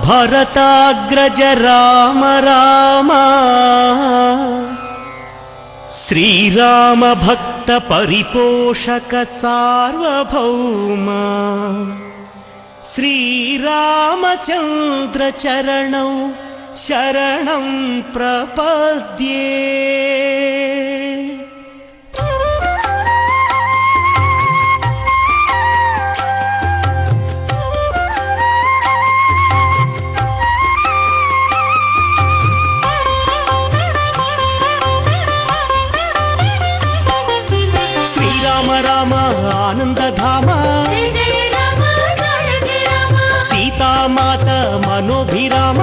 భరతాగ్రజ రామ రామ శ్రీరామ భక్త పరిపోషక సార్వభౌమ శ్రీరామచంద్ర చరణం శరణం ప్రపద్యే. ఆనందధామ సీతామాత మనోభిరామ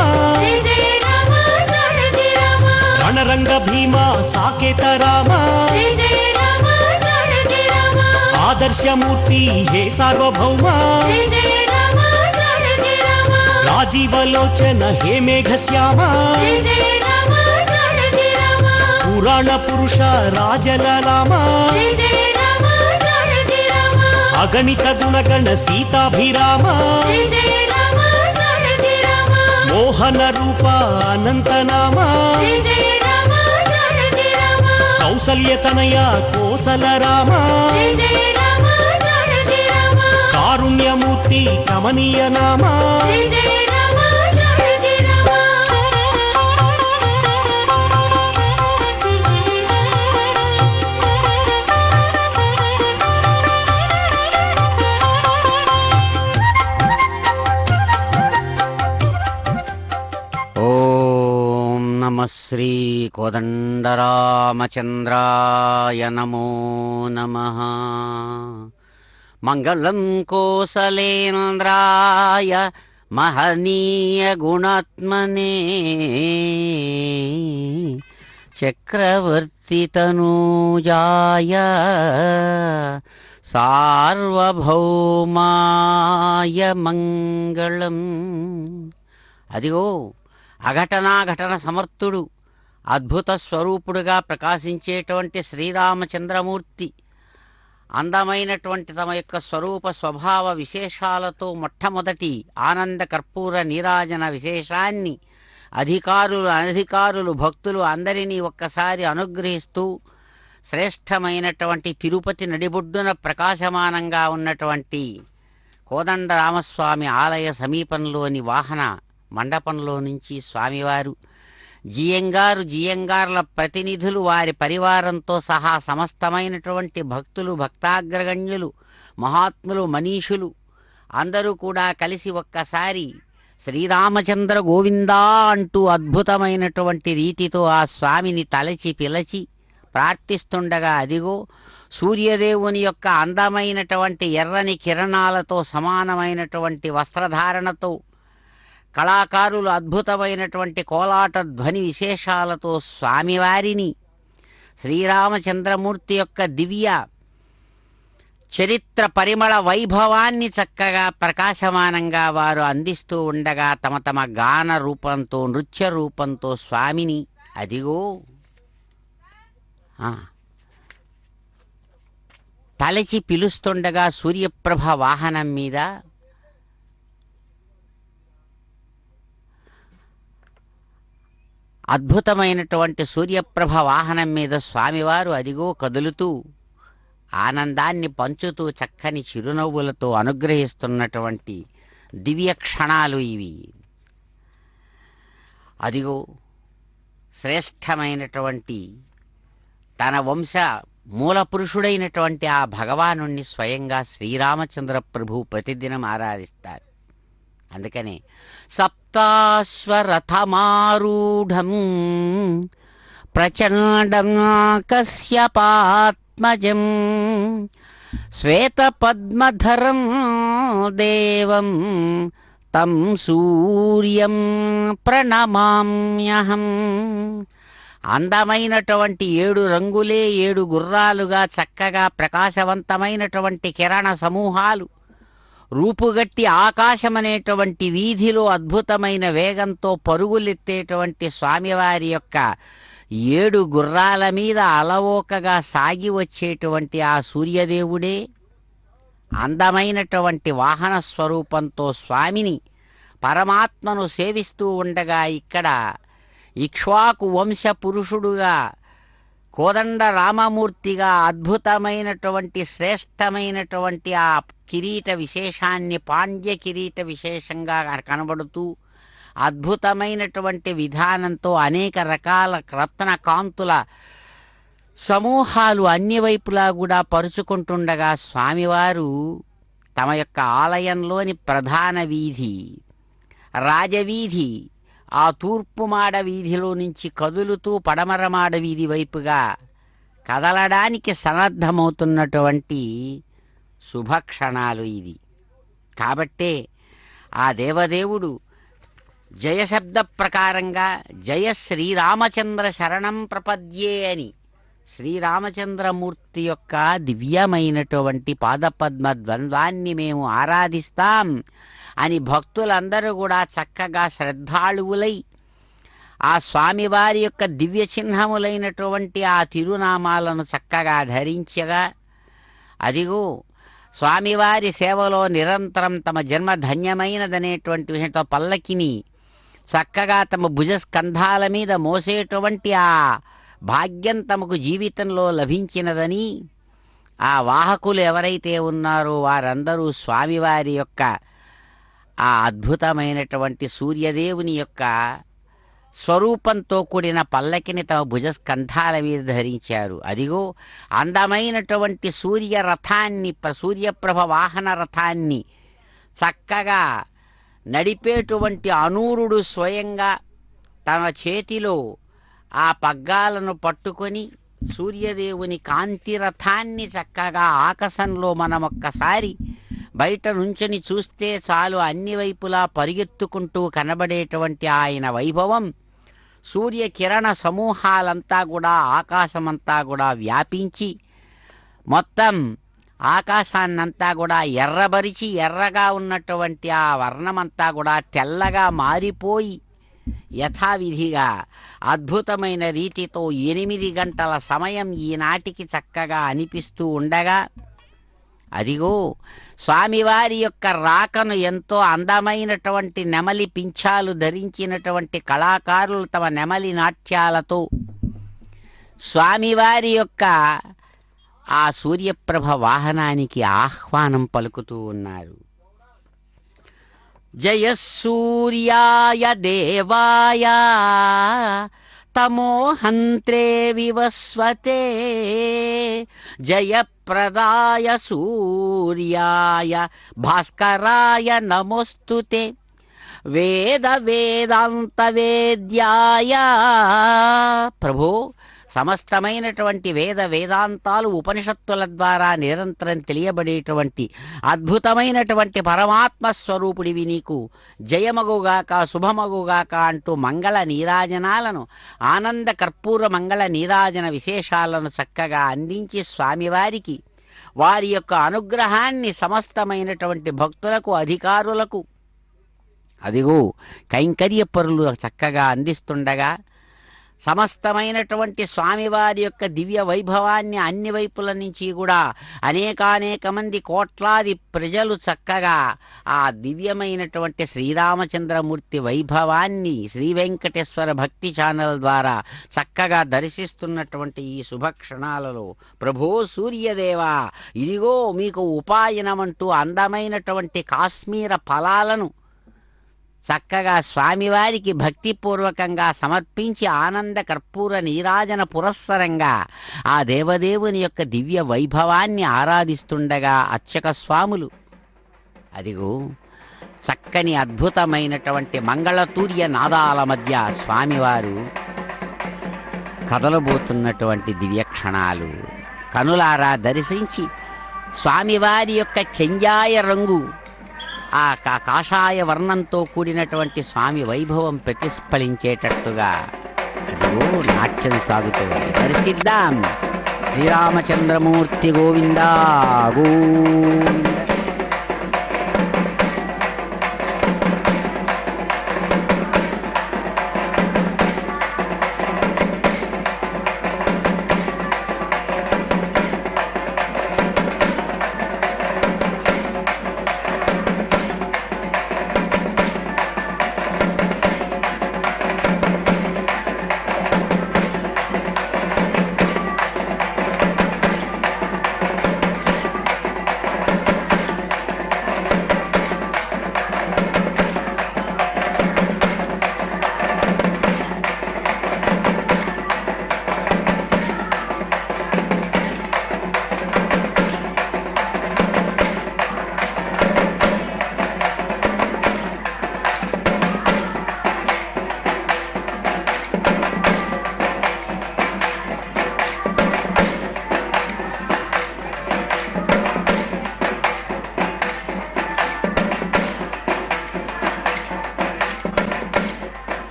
రణరంగ భీమ సాకేత రామ ఆదర్శమూర్తి హే సార్వభౌమ రాజీవలోచన హే మేఘశ్యామ పురాణ పురుష రాజలలామ అగణిత గుణగణ సీతాభిరామ మోహన రూప అనంతనామ కౌసల్యతనయ కోసల రామ కారుణ్యమూర్తి కమనీయ నామ శ్రీ కోదండరామచంద్రాయ నమో నమః. మంగళం కోసలేంద్రాయ మహనీయ గుణాత్మనే చక్రవర్తి తనూజాయ సార్వభౌమాయ మంగళం. అదిగో అఘటనాఘటన సమర్థుడు అద్భుత స్వరూపుడుగా ప్రకాశించేటువంటి శ్రీరామచంద్రమూర్తి అందమైనటువంటి తమ యొక్క స్వరూప స్వభావ విశేషాలతో మొట్టమొదటి ఆనంద కర్పూర నీరాజన విశేషాన్ని అధికారులు అనధికారులు భక్తులు అందరినీ ఒక్కసారి అనుగ్రహిస్తూ శ్రేష్టమైనటువంటి తిరుపతి నడిబొడ్డున ప్రకాశమానంగా ఉన్నటువంటి కోదండరామస్వామి ఆలయ సమీపంలోని వాహన మండపంలో నుంచి స్వామివారు జియంగార్ల ప్రతినిధులు వారి పరివారంతో సహా సమస్తమైనటువంటి భక్తులు భక్తాగ్రగణ్యులు మహాత్ములు మనీషులు అందరూ కూడా కలిసి ఒక్కసారి శ్రీరామచంద్ర గోవిందా అంటూ అద్భుతమైనటువంటి రీతితో ఆ స్వామిని తలచి పిలచి ప్రార్థిస్తుండగా అదిగో సూర్యదేవుని యొక్క అందమైనటువంటి ఎర్రని కిరణాలతో సమానమైనటువంటి వస్త్రధారణతో కళాకారులు అద్భుతమైనటువంటి కోలాట ధ్వని విశేషాలతో స్వామివారిని శ్రీరామచంద్రమూర్తి యొక్క దివ్య చరిత్ర పరిమళ వైభవాన్ని చక్కగా ప్రకాశమానంగా వారు అందిస్తూ ఉండగా తమ తమ గాన రూపంతో నృత్య రూపంతో స్వామిని అదిగో తలచి పిలుస్తుండగా సూర్యప్రభ వాహనం మీద అద్భుతమైనటువంటి సూర్యప్రభ వాహనం మీద స్వామివారు అదిగో కదులుతూ ఆనందాన్ని పంచుతూ చక్కని చిరునవ్వులతో అనుగ్రహిస్తున్నటువంటి దివ్య క్షణాలు ఇవి. అదిగో శ్రేష్టమైనటువంటి తన వంశ మూల పురుషుడైనటువంటి ఆ భగవానుణ్ణి స్వయంగా శ్రీరామచంద్ర ప్రభు ప్రతిదినం ఆరాధిస్తారు. అందుకనే సప్తాశ్వరథమారూఢం ప్రచండం కశ్యపాత్మజం శ్వేతపద్మధరం దేవం తం సూర్యం ప్రణమామ్యహం. అందమైనటువంటి 7 రంగులే 7 గుర్రాలుగా చక్కగా ప్రకాశవంతమైనటువంటి కిరణ సమూహాలు రూపుగట్టి ఆకాశమనేటువంటి వీధిలో అద్భుతమైన వేగంతో పరుగులెత్తేటువంటి స్వామివారి యొక్క 7 గుర్రాల మీద అలవోకగా సాగి వచ్చేటువంటి ఆ సూర్యదేవుడే అందమైనటువంటి వాహన స్వరూపంతో స్వామిని పరమాత్మను సేవిస్తూ ఉండగా ఇక్కడ ఇక్ష్వాకు వంశ పురుషుడుగా కోదండ రామమూర్తిగా అద్భుతమైనటువంటి శ్రేష్టమైనటువంటి ఆ కిరీట విశేషాన్ని పాండ్య కిరీట విశేషంగా కనబడుతూ అద్భుతమైనటువంటి విధానంతో అనేక రకాల రత్న కాంతుల సమూహాలు అన్ని వైపులా కూడా పరుచుకుంటుండగా స్వామివారు తమ యొక్క ఆలయంలోని ప్రధాన వీధి రాజవీధి ఆ తూర్పు మాడ వీధిలో నుంచి కదులుతూ పడమర మాడ వీధి వైపుగా కదలడానికి సన్నద్ధమవుతున్నటువంటి శుభక్షణాలు ఇది. కాబట్టే ఆ దేవదేవుడు జయశబ్ద ప్రకారంగా జయ శ్రీరామచంద్ర శరణం ప్రపద్యే అని శ్రీరామచంద్రమూర్తి యొక్క దివ్యమైనటువంటి పాదపద్మ ద్వంద్వాన్ని మేము ఆరాధిస్తాం అని భక్తులందరూ కూడా చక్కగా శ్రద్ధాళువులై ఆ స్వామివారి యొక్క దివ్య చిహ్నములైనటువంటి ఆ తిరునామాలను చక్కగా ధరించగా అదిగో స్వామివారి సేవలో నిరంతరం తమ జన్మ ధన్యమైనదనేటువంటి విషయంతో పల్లకిని చక్కగా తమ భుజస్కంధాల మీద మోసేటువంటి ఆ భాగ్యం తమకు జీవితంలో లభించినదని ఆ వాహకులు ఎవరైతే ఉన్నారో వారందరూ స్వామివారి యొక్క ఆ అద్భుతమైనటువంటి సూర్యదేవుని యొక్క స్వరూపంతో కూడిన పల్లకిని తమ భుజస్కంధాల మీద ధరించారు. అదిగో అందమైనటువంటి సూర్యరథాన్ని సూర్యప్రభ వాహన రథాన్ని చక్కగా నడిపేటువంటి అనూరుడు స్వయంగా తన చేతిలో ఆ పగ్గాలను పట్టుకొని సూర్యదేవుని కాంతి రథాన్ని చక్కగా ఆకాశంలో మనం ఒక్కసారి బయట నుంచొని చూస్తే చాలు అన్ని వైపులా పరిగెత్తుకుంటూ కనబడేటువంటి ఆయన వైభవం సూర్యకిరణ సమూహాలంతా కూడా ఆకాశమంతా కూడా వ్యాపించి మొత్తం ఆకాశాన్నంతా కూడా ఎర్రబరిచి ఎర్రగా ఉన్నటువంటి ఆ వర్ణమంతా కూడా తెల్లగా మారిపోయి యథావిధిగా అద్భుతమైన రీతితో 8 గంటల సమయం ఈనాటికి చక్కగా అనిపిస్తూ ఉండగా అదిగో స్వామివారి యొక్క రాకను ఎంతో అందమైనటువంటి నెమలి పింఛాలు ధరించినటువంటి కళాకారులు తమ నెమలి నాట్యాలతో స్వామివారి యొక్క ఆ సూర్యప్రభ వాహనానికి ఆహ్వానం పలుకుతూ ఉన్నారు. జయ సూర్యాయ దేవాయ తమోహంత్రే వివస్వతే జయప్రదాయ సూర్యాయ భాస్కరాయ నమోస్తుతే వేద వేదాంత వేద్యాయ. ప్రభో, సమస్తమైనటువంటి వేద వేదాంతాలు ఉపనిషత్తుల ద్వారా నిరంతరం తెలియబడేటువంటి అద్భుతమైనటువంటి పరమాత్మ స్వరూపుడివి నీకు జయమగుగాక శుభమగుగాక అంటూ మంగళ నీరాజనాలను ఆనంద కర్పూర మంగళ నీరాజన విశేషాలను చక్కగా అందించి స్వామివారికి వారి యొక్క అనుగ్రహాన్ని సమస్తమైనటువంటి భక్తులకు అధికారులకు అదిగో కైంకర్య పరులు చక్కగా అందిస్తుండగా సమస్తమైనటువంటి స్వామివారి యొక్క దివ్య వైభవాన్ని అన్ని వైపుల నుంచి కూడా అనేకానేక మంది కోట్లాది ప్రజలు చక్కగా ఆ దివ్యమైనటువంటి శ్రీరామచంద్రమూర్తి వైభవాన్ని శ్రీ వెంకటేశ్వర భక్తి ఛానల్ ద్వారా చక్కగా దర్శిస్తున్నటువంటి ఈ శుభక్షణాలలో ప్రభో సూర్యదేవా, ఇదిగో మీకు ఉపాయనమంటూ అందమైనటువంటి కాశ్మీర ఫలాలను చక్కగా స్వామివారికి భక్తిపూర్వకంగా సమర్పించి ఆనంద కర్పూర నీరాజన పురస్సరంగా ఆ దేవదేవుని యొక్క దివ్య వైభవాన్ని ఆరాధిస్తుండగా అర్చక స్వాములు అదిగో చక్కని అద్భుతమైనటువంటి మంగళతూర్య నాదాల మధ్య స్వామివారు కదలబోతున్నటువంటి దివ్యక్షణాలు కనులారా దర్శించి స్వామివారి యొక్క కెంజాయ రంగు ఆ కాషాయ వర్ణంతో కూడినటువంటి స్వామి వైభవం ప్రతిస్ఫలించేటట్టుగా అదిగో నాట్యం సాగుతుంది. దర్శిద్దాం. శ్రీరామచంద్రమూర్తి గోవిందా గోవింద.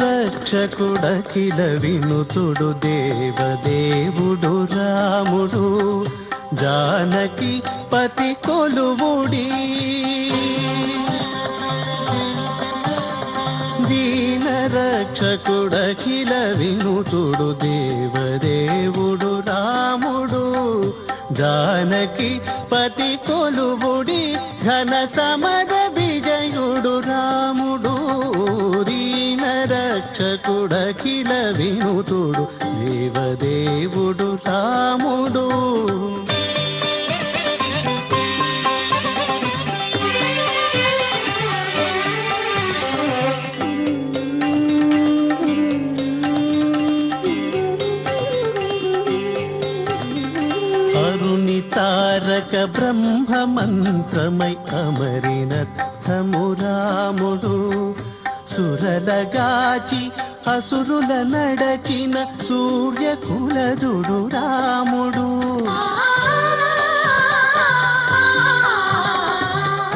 రక్షకుడఖిల వినుతుడు దేవదేవుడు రాముడు జానకి పతి కొలువుడి దీన రక్షకుడఖిల వినుతుడు దేవదేవుడు రాముడు జానకి పతి కొలువుడి ఘన సమర విజయుడు రాముడు రక్షకుడఖిల వినుతుడు దేవదేవుడు రాముడు అరుణి తారక బ్రహ్మ మంత్రమై అమరినత్తము రాముడు సురలగాచి అసురుల నడచిన సూర్యకులదుడు రాముడు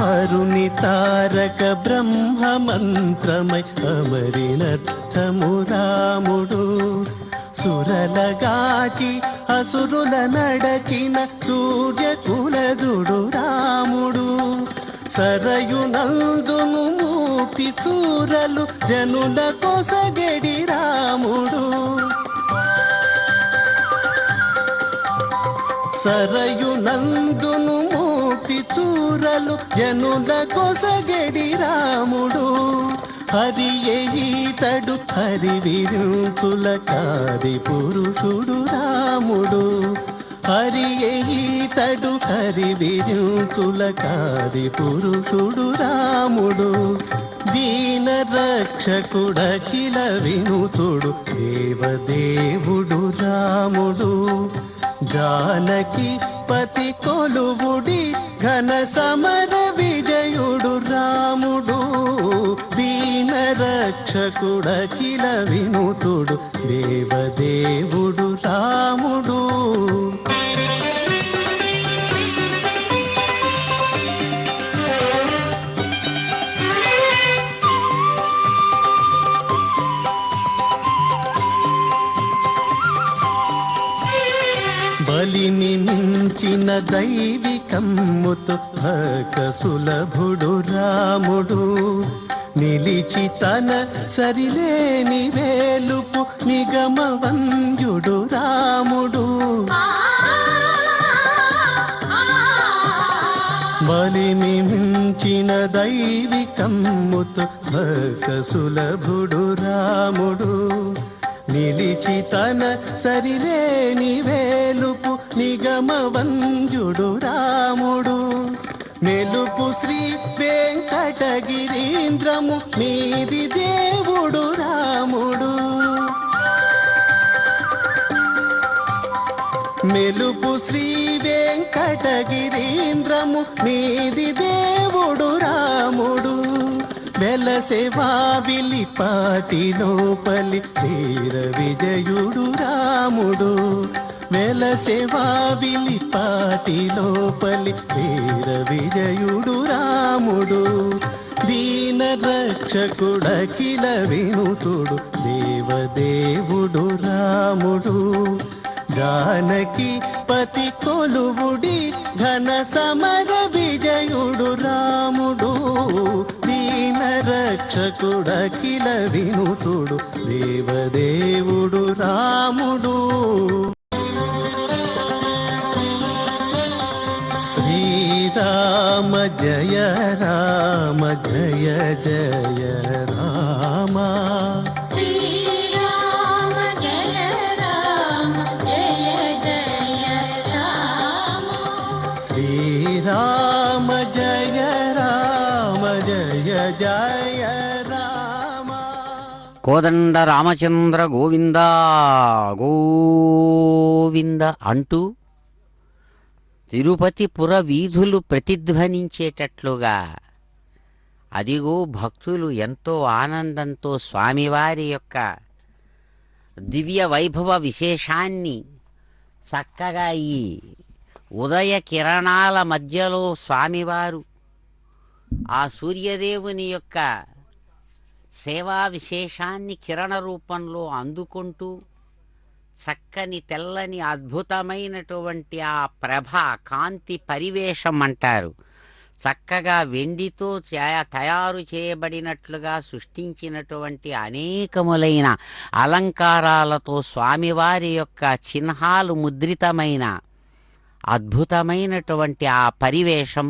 అరుణి తారక బ్రహ్మ మంత్రమై అమరినత్తము రాముడు సురలగాచి అసురుల నడచిన సూర్యకులదుడు రాముడు సరయునందును మూర్తి చూరలు జనుల కొసగడి రాముడు సరయునందును మూర్తి చూరలు జనుల కొసగడి రాముడు హరి ఈతడు హరి విరుచుల కారి పురుషుడు రాముడు హరి ఈతడు హరి విరుచుల కారి పురుషుడు రాముడు దీన రక్షకుడఖిల వినుతుడు దేవదేవుడు రాముడు జానకి పతి కొలువుడి ఘన సమర విజయుడు రాముడు దీన రక్షకుడఖిల వినుతుడు దేవదేవుడు రాముడు. బలిని మించిన దైవికమ్ముతు భక్త సులభుడు రాముడు నిలిచి తన సరిలేని వేలుపు నిగమవంజుడు రాముడు. బలిని మించిన దైవికమ్ముతు భక్త సులభుడు రాముడు నిలిచి తన సరిలేని వేలుపు నిగమవంజుడు రాముడు. మెలుపు శ్రీ వెంకటగిరీంద్రము మీది దేవుడు రాముడు. మెలుపు శ్రీ వెంకటగిరీంద్రము మీది దేవుడు రాముడు. వెలసెవా విలిపాటి లోపలి వీర విజయుడు రాముడు. వెలసెవా విలిపాటి లోపలి వీర విజయుడు రాముడు. దీన రక్షకుడఖిల వినుతుడు దేవదేవుడు రాముడు. జానకి పతి కొలువుడి ఘన సమర విజయుడు రాముడు దీన రక్షకుడఖిల వినుతుడు దేవదేవుడు రాముడు. శ్రీరామ జయ రామ జయ జయ రామ. శ్రీరామ జయ రామ జయ జయ రామ. శ్రీరామ జయ రామ జయ జయ రామ. కోదండ రామచంద్ర గోవింద గోవింద అంటూ తిరుపతిపుర వీధులు ప్రతిధ్వనించేటట్లుగా అదిగో భక్తులు ఎంతో ఆనందంతో స్వామివారి యొక్క దివ్య వైభవ విశేషాన్ని చక్కగా ఈ ఉదయ కిరణాల మధ్యలో స్వామివారు ఆ సూర్యదేవుని యొక్క సేవా విశేషాన్ని కిరణ రూపంలో అందుకుంటూ చక్కని తెల్లని అద్భుతమైనటువంటి ఆ ప్రభ కాంతి పరివేషం అంటారు. చక్కగా వెండితో తయారు చేయబడినట్లుగా సృష్టించినటువంటి అనేకములైన అలంకారాలతో స్వామివారి యొక్క చిహ్నాలు ముద్రితమైన అద్భుతమైనటువంటి ఆ పరివేషం,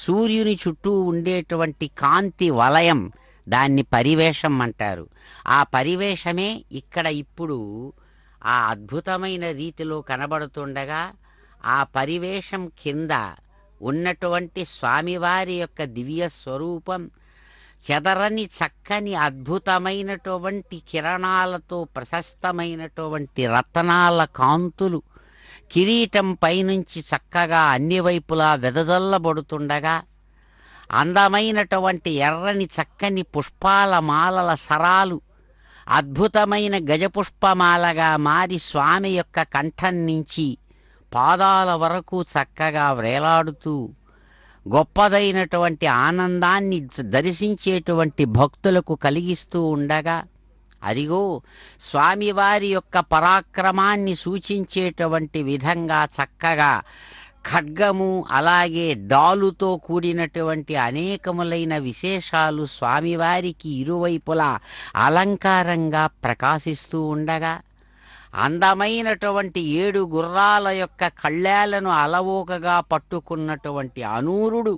సూర్యుని చుట్టూ ఉండేటువంటి కాంతి వలయం, దాన్ని పరివేషం అంటారు. ఆ పరివేషమే ఇక్కడ ఇప్పుడు ఆ అద్భుతమైన రీతిలో కనబడుతుండగా ఆ పరివేషం కింద ఉన్నటువంటి స్వామివారి యొక్క దివ్య స్వరూపం చెదరని చక్కని అద్భుతమైనటువంటి కిరణాలతో ప్రశస్తమైనటువంటి రత్నాల కాంతులు కిరీటం పైనుంచి చక్కగా అన్ని వైపులా వెదజల్లబడుతుండగా అందమైనటువంటి ఎర్రని చక్కని పుష్పాల మాలల సరాలు అద్భుతమైన గజపుష్పమాలగా మారి స్వామి యొక్క కంఠం నుంచి పాదాల వరకు చక్కగా వ్రేలాడుతూ గొప్పదైనటువంటి ఆనందాన్ని దర్శించేటువంటి భక్తులకు కలిగిస్తూ ఉండగా అదిగో స్వామివారి యొక్క పరాక్రమాన్ని సూచించేటువంటి విధంగా చక్కగా ఖడ్గము అలాగే డాలుతో కూడినటువంటి అనేకములైన విశేషాలు స్వామివారికి ఇరువైపులా అలంకారంగా ప్రకాశిస్తూ ఉండగా అందమైనటువంటి 7 గుర్రాల యొక్క కళ్ళాలను అలవోకగా పట్టుకున్నటువంటి అనూరుడు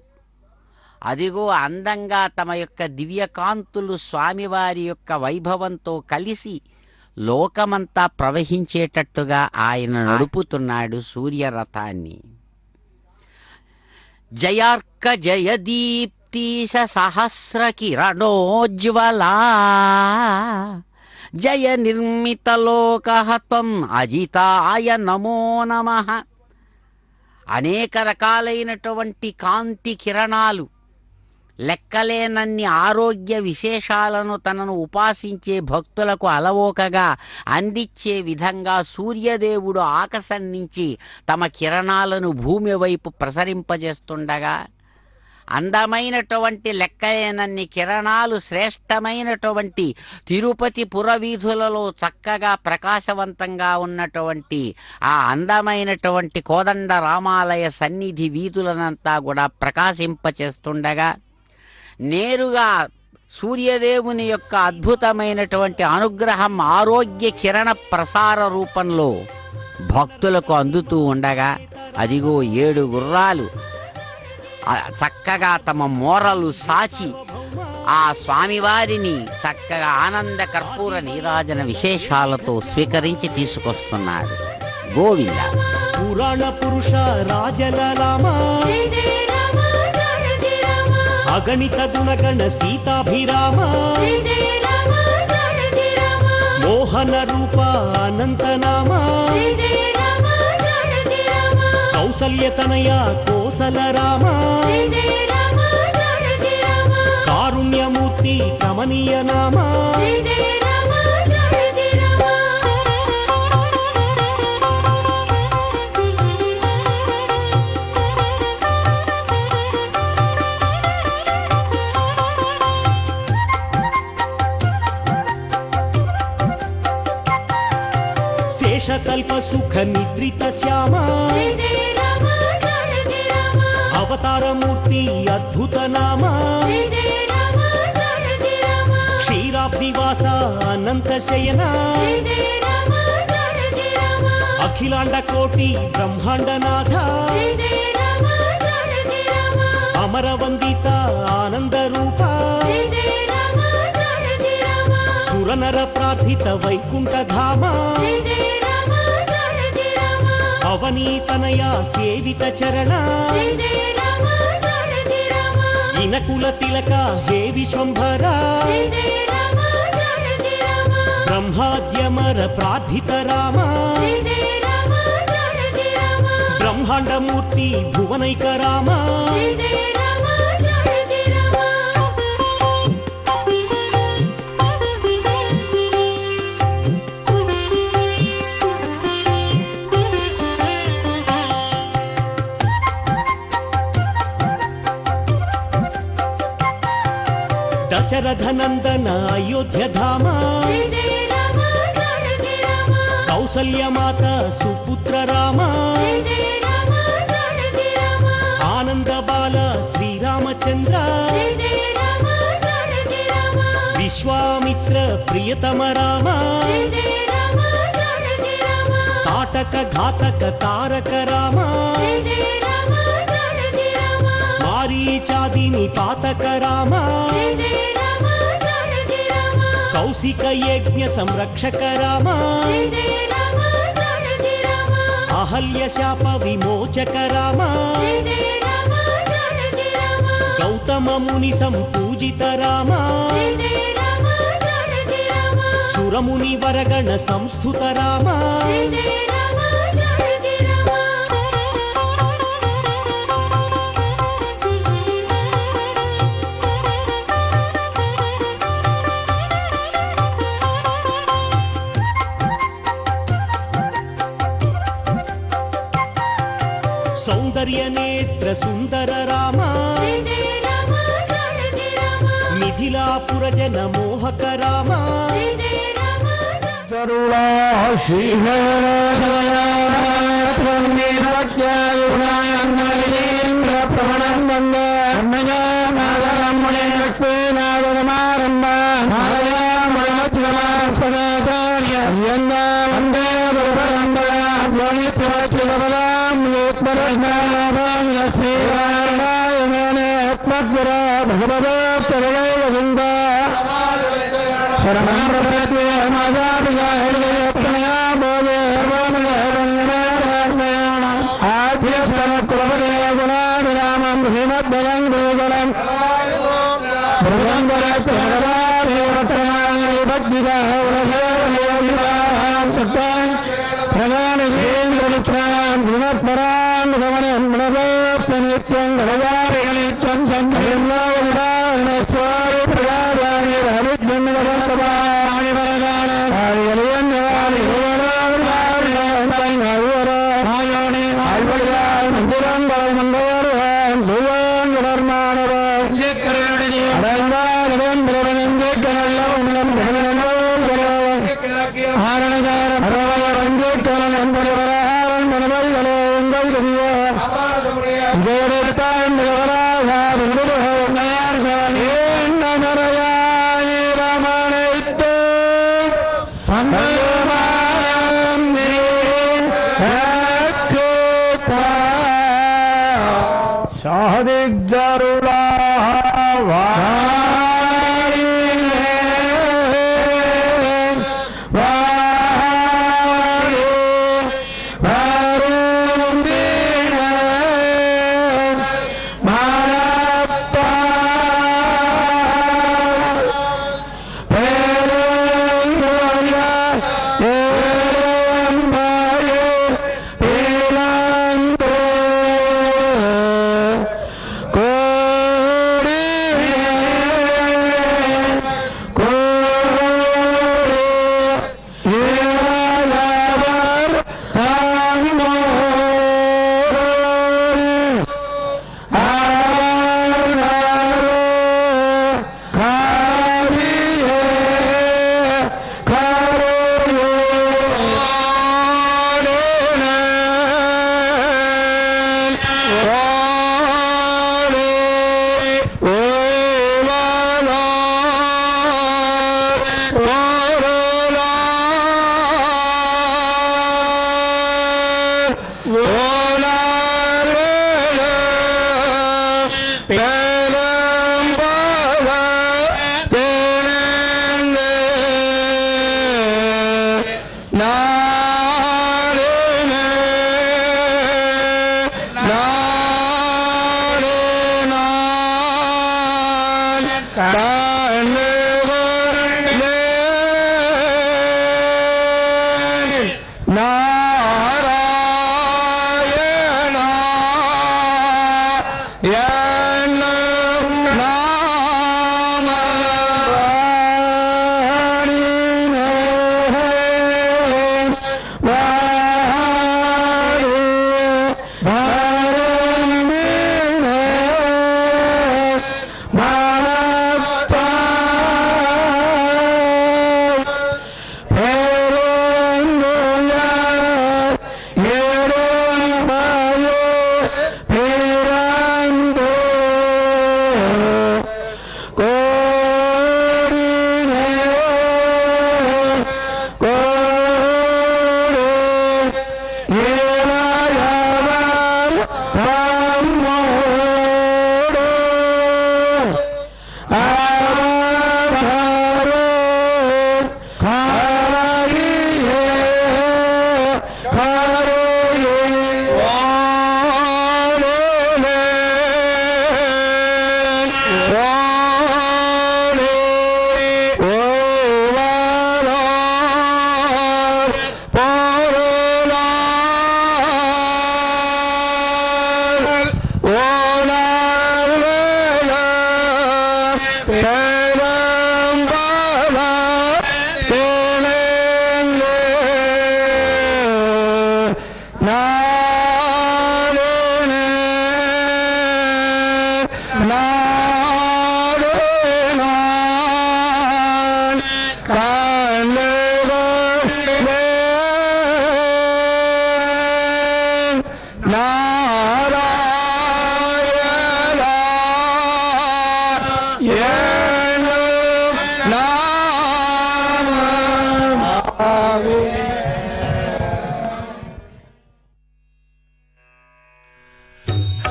అదిగో అందంగా తమ యొక్క దివ్యకాంతులు స్వామివారి యొక్క వైభవంతో కలిసి లోకమంతా ప్రవహించేటట్టుగా ఆయన నడుపుతున్నాడు సూర్యరథాన్ని. జయార్క జయదీప్తీశ సహస్ర కిరణోజ్వలా జయ నిర్మితలోకః త్వం అజితాయ నమో నమః. అనేక రకాలైనటువంటి కాంతి కిరణాలు, లెక్కలేనన్ని ఆరోగ్య విశేషాలను తనను ఉపాసించే భక్తులకు అలవోకగా అందించే విధంగా సూర్యదేవుడు ఆకాశం నుంచి తమ కిరణాలను భూమి వైపు ప్రసరింపజేస్తుండగా, అందమైనటువంటి లెక్కలేనన్ని కిరణాలు శ్రేష్టమైనటువంటి తిరుపతి పురవీధులలో చక్కగా ప్రకాశవంతంగా ఉన్నటువంటి ఆ అందమైనటువంటి కోదండ రామాలయ సన్నిధి వీధులనంతా కూడా ప్రకాశింపచేస్తుండగా, నేరుగా సూర్యదేవుని యొక్క అద్భుతమైనటువంటి అనుగ్రహం ఆరోగ్య కిరణ ప్రసార రూపంలో భక్తులకు అందుతూ ఉండగా, అదిగో 7 గుర్రాలు చక్కగా తమ మోరలు సాచి ఆ స్వామివారిని చక్కగా ఆనంద కర్పూర నీరాజన విశేషాలతో స్వీకరించి తీసుకొస్తున్నారు. గోవింద. పురాణ పురుష రాజల రామ, జయ జయ రామ జానకి రామ, అగణిత గుణగణ సీతాభిరామ, జయ జయ రామ జానకి రామ, మోహన రూప అనంత నామ, జయ జయ రామ జానకి రామ, కౌసల్యతనయ కోసల రామ, జయ జయ రామ జానకి రామ, కారుణ్యమూర్తి కమనీయ నామ, జయ జయ రామ జానకి రామ. శేషకల్ప సుఖ నిద్రిత శ్యామ, జయ జయ రామ జానకి రామ, అవతారమూర్తి అద్భుత నామ, జయ జయ రామ జానకి రామ, క్షీరాబ్దివాస అనంత శయన, జయ జయ రామ జానకి రామ, అఖిలాండ కోటి బ్రహ్మాండనాథ, జయ జయ రామ జానకి రామ, అమరవందిత ఆనంద రూప, జయ జయ రామ జానకి రామ, సురనర ప్రార్థిత వైకుంఠ ధామ, జయ జయ రామ జానకి రామ, అవనీతనయ సేవిత చరణ, జయ జయ రామ జానకి రామ, ఇనకుల తిలక హే విశ్వంభర, జయ జయ రామ జానకి రామ, బ్రహ్మాద్యమర ప్రార్థిత రామ, జయ జయ రామ జానకి రామ, బ్రహ్మాండమూర్తి భువనైక రామ, జయ జయ రామ జానకి రామ. దశరథ నందన అయోధ్య ధామ, జయ జయ రామ జానకి రామ, కౌసల్యమాత సుపుత్ర రామ, జయ జయ రామ జానకి రామ, ఆనంద బాల శ్రీరామచంద్ర, జయ జయ రామ జానకి రామ, విశ్వామిత్ర ప్రియతమ రామ, జయ జయ రామ జానకి రామ, తాటక ఘాతక తారక రామ, జయ జయ రామ జానకి రామ, మారీచాదిని పాతక రామ, జయ జయ రామ జానకి రామ, కౌశిక యజ్ఞ సంరక్షక రామ, జయ జయ రామ జానకి రామ, అహల్య శాప విమోచక రామ, జయ జయ రామ జానకి రామ, గౌతమ ముని సంపూజిత రామ, జయ జయ రామ జానకి రామ, సురముని వరగణ సంస్థుత రామ, జయ జయ రామ జానకి రామ. సౌందర్య నేత్ర సుందర రామ, జయ జయ రామ జానకి రామ, మిథిలాపుర జన మోహక రామ, జయ జయ రామ భగవంతుడు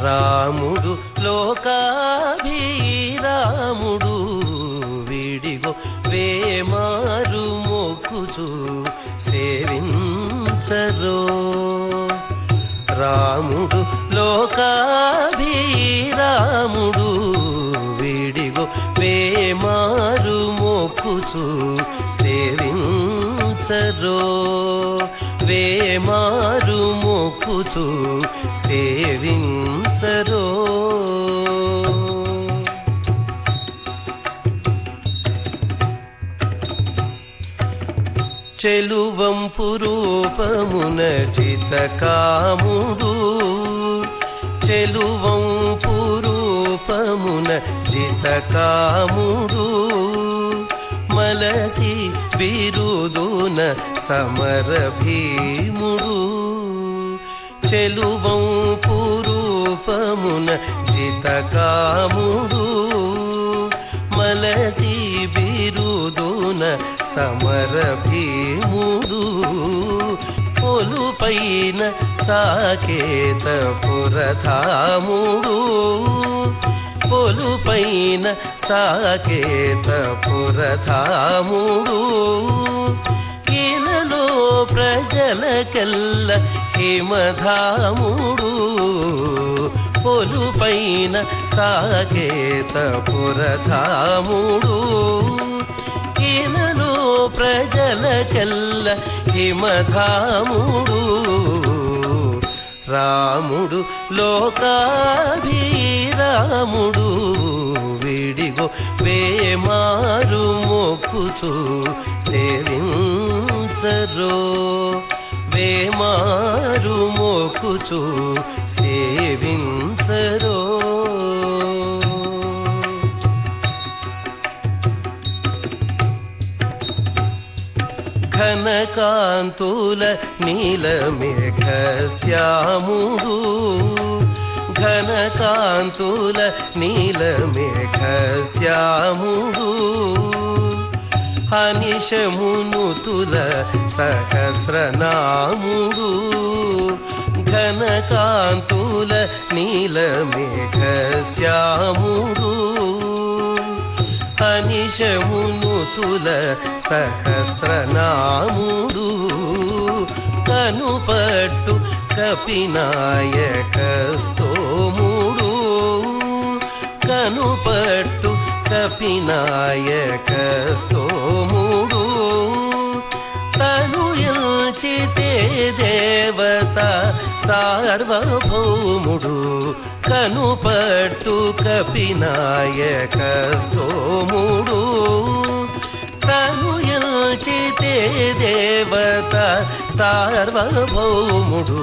రాముడు లోకాభిరాముడు విడిగో వేమారు మొక్కుచు సేవించరో. రాముడు లోకాభిరాముడు విడిగో వేమారు మొక్కుచు సేవించరో. వేమారు మొక్కుచు సేవించరో. చెలువంపు రూపమున జితకాముడు చెలువంపు రూపమున జితకాముడు మలసి బిరుదున సమర భీముడు చెలువం పురూపమున జితకాముడు మలసి బిరుదున సమర భీముడు పొలుపైన సాకేత పురధాముడు పొలుపైన సాకేత పురధాముడు ఇలలో ప్రజలకెల్ల హిమధాముడు పొలుపైన సాకేత పురధాముడు ఇలలో ప్రజలకెల్ల హిమధాముడు రాముడు లోకాభిరాముడు విడిగో వేమారు మొక్కుచు సేవించరో వేమారు మొక్కుచు సేవించరో ఘనకాంతుల నీలమేఘశ్యాముడు ఘనకాంతుల నీలమేఘశ్యాముడు అనిశమునుతుల సహస్రనాముడు ఘనకాంతుల నీలమేఘశ్యాముడు అనిశమునుతుల సహస్రనాముడు కనుపట్టు కపినాయకస్తోముడు కనుపట్టు కపినాయకస్తోముడు తను ఎంచితే దేవత సార్వభౌముడు కనుపట్టు కపినాయకస్తోముడు తను ఎంచితే దేవత సార్వభౌముడు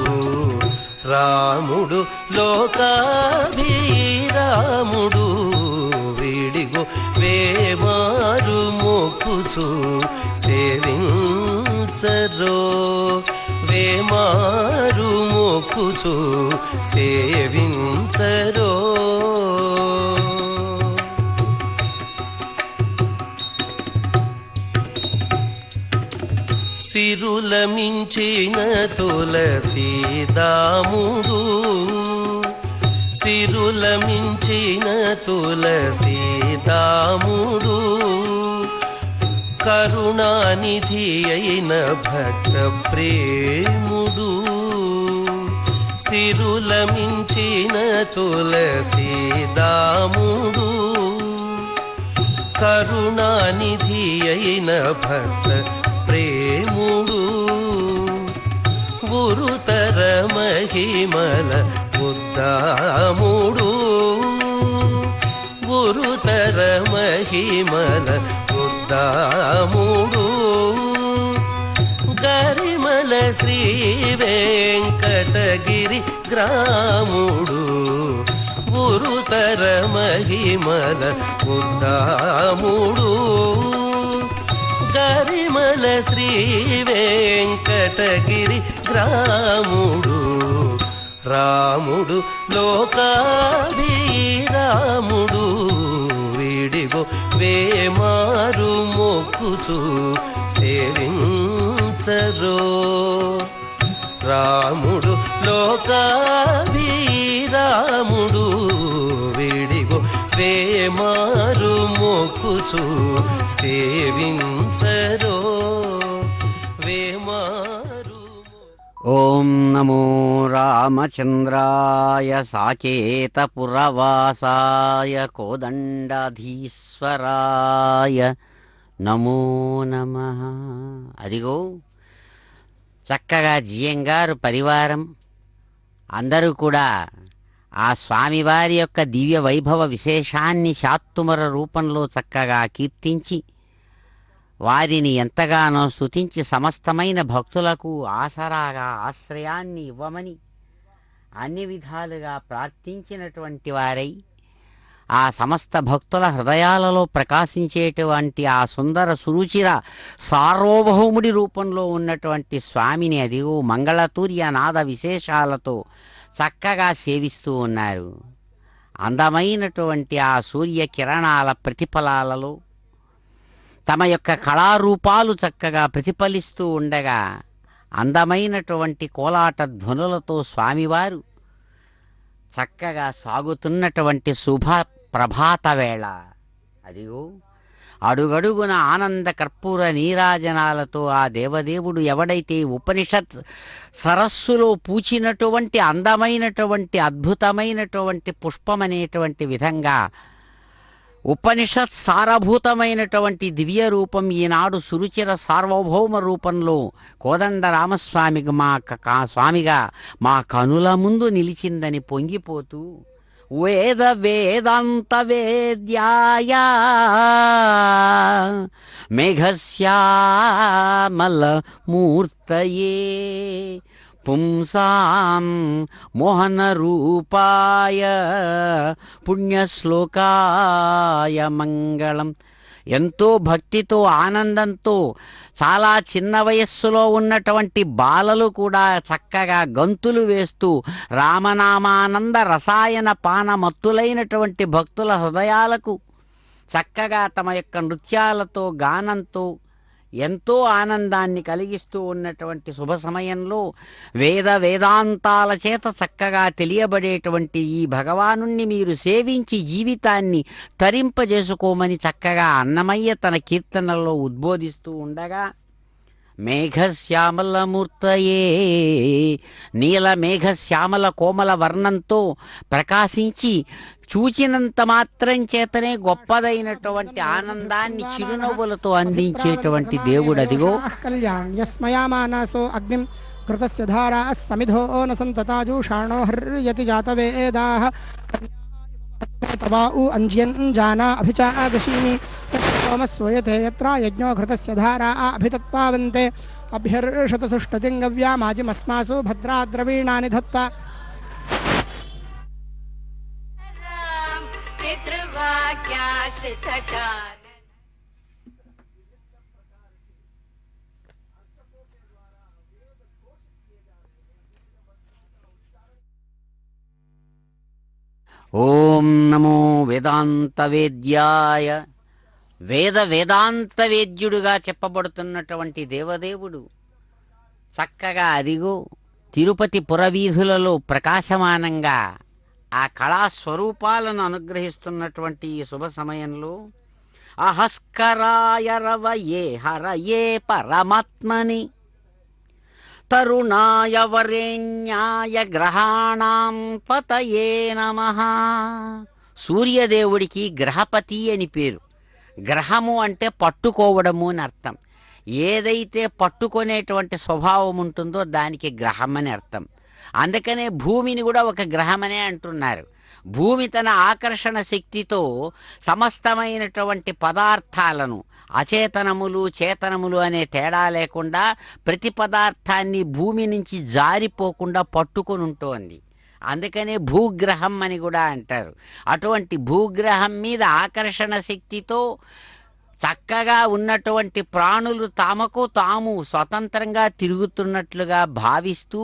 రాముడు లోకాభిరాముడు విడిగో వేమారు మొక్కుచు సేవించరో వేమారు మొక్కుచు సేవించరో సిరుల మించిన తులసీదాముడు సిరుల మించిన తులసీదాముడు కరుణానిధి అయిన భక్త ప్రేముడు సిరుల మించిన తులసీదాముడు కరుణానిధి అయిన భక్త ప్రేముడు గురుతర మహిమల ఉద్దాముడు గురుతర మహిమల ఉద్దాముడు గరిమల శ్రీ వెంకటగిరి గ్రాముడు గురుతర మహిమల ఉద్దాముడు గరిమల శ్రీ వెంకటగిరి గ్రాముడు రాముడు లోకాభిరాముడు విడిగో వేమారు మొక్కుచు సేవించరో రాముడు లోకాభిరాముడు విడిగో వేమారు మొక్కుచు సేవించరో వేమారు. ఓం నమో రామచంద్రాయ సాకేతపురవాసాయ కోదండాధీశ్వరాయ నమో నమః. అదిగో చక్కగా జియంగారు పరివారం అందరూ కూడా ఆ స్వామివారి యొక్క దివ్య వైభవ విశేషాన్ని శాత్తుమర రూపంలో చక్కగా కీర్తించి వారిని ఎంతగానో స్తుతించి సమస్తమైన భక్తులకు ఆసరాగా ఆశ్రయాన్ని ఇవ్వమని అన్ని విధాలుగా ప్రార్థించినటువంటి వారై ఆ సమస్త భక్తుల హృదయాలలో ప్రకాశించేటువంటి ఆ సుందర సురుచిర సార్వభౌముడి రూపంలో ఉన్నటువంటి స్వామిని అదిగో మంగళతూర్య నాద విశేషాలతో చక్కగా సేవిస్తూ ఉన్నారు. అందమైనటువంటి ఆ సూర్య కిరణాల ప్రతిఫలాలలో తమ యొక్క కళారూపాలు చక్కగా ప్రతిఫలిస్తూ ఉండగా అందమైనటువంటి కోలాట ధ్వనులతో స్వామివారు చక్కగా సాగుతున్నటువంటి శుభ ప్రభాత వేళ అదిగో అడుగడుగున ఆనంద కర్పూర నీరాజనాలతో ఆ దేవదేవుడు ఎవడైతే ఉపనిషత్ సరస్సులో పూచినటువంటి అందమైనటువంటి అద్భుతమైనటువంటి పుష్పమనేటువంటి విధంగా ఉపనిషత్ సారభూతమైనటువంటి దివ్య రూపం ఈనాడు సురుచిర సార్వభౌమ రూపంలో కోదండ రామస్వామికి స్వామిగా మా కనుల ముందు నిలిచిందని పొంగిపోతూ వేద వేదాంత వేద్యాయ మేఘశ్యామల మూర్తయే పుంసాం మోహన రూపాయ పుణ్యశ్లోకాయ మంగళం. ఎంతో భక్తితో ఆనందంతో చాలా చిన్న వయస్సులో ఉన్నటువంటి బాలలు కూడా చక్కగా గంతులు వేస్తూ రామనామానంద రసాయన పానమత్తులైనటువంటి భక్తుల హృదయాలకు చక్కగా తమ యొక్క నృత్యాలతో గానంతో ఎంతో ఆనందాన్ని కలిగిస్తూ ఉన్నటువంటి శుభ సమయంలో వేదాంతాల చేత చక్కగా తెలియబడేటువంటి ఈ భగవానుణ్ణి మీరు సేవించి జీవితాన్ని తరింపజేసుకోమని చక్కగా అన్నమయ్య తన కీర్తనలో ఉద్బోధిస్తూ ఉండగా మేఘశ్యామలమూర్తయే నీల మేఘశ్యామల కోమల వర్ణంతో ప్రకాశించి చూచినంత మాత్రం చేతనే గొప్పదైనటువంటి ఆనందాన్ని చిరునవ్వులతో అందించేటువంటి దేవుడు అదిగో కళ్యాణ్యస్మయామానసో అగ్నిం కృతస్య ధారా సమిధో న సంతతాజూషాణో హర్యతి జాతవేదాః తవాఉ అంజ్యన్ జానా అభిచాగశీని సోమస్వయతే యత్ర యజ్ఞో ఘృతస్య ధారా అభితత్పావంతే అభ్యర్షత సుష్టతిం గవ్యామాజిమస్మాసు భద్రాద్రవీణాని దత్త. ఓం నమో వేదాంతవేద్యాయ. వేదాంతవేద్యుడుగా చెప్పబడుతున్నటువంటి దేవదేవుడు చక్కగా అదిగో తిరుపతి పురవీధులలో ప్రకాశమానంగా ఆ కళాస్వరూపాలను అనుగ్రహిస్తున్నటువంటి ఈ శుభ సమయంలో అహస్కరాయ రవయే హరయే పరమాత్మని తరుణాయ వరేణ్యాయ గ్రహాణాం పతయే నమః. సూర్యదేవుడికి గ్రహపతి అని పేరు. గ్రహము అంటే పట్టుకోవడము అని అర్థం. ఏదైతే పట్టుకునేటువంటి స్వభావం ఉంటుందో దానికి గ్రహం అని అర్థం. అందుకనే భూమిని కూడా ఒక గ్రహమనే అంటున్నారు. భూమి తన ఆకర్షణ శక్తితో సమస్తమైనటువంటి పదార్థాలను అచేతనములు చేతనములు అనే తేడా లేకుండా ప్రతి పదార్థాన్ని భూమి నుంచి జారిపోకుండా పట్టుకొని ఉంటోంది. అందుకనే భూగ్రహం అని కూడా అంటారు. అటువంటి భూగ్రహం మీద ఆకర్షణ శక్తితో చక్కగా ఉన్నటువంటి ప్రాణులు తమకు తాము స్వతంత్రంగా తిరుగుతున్నట్లుగా భావిస్తూ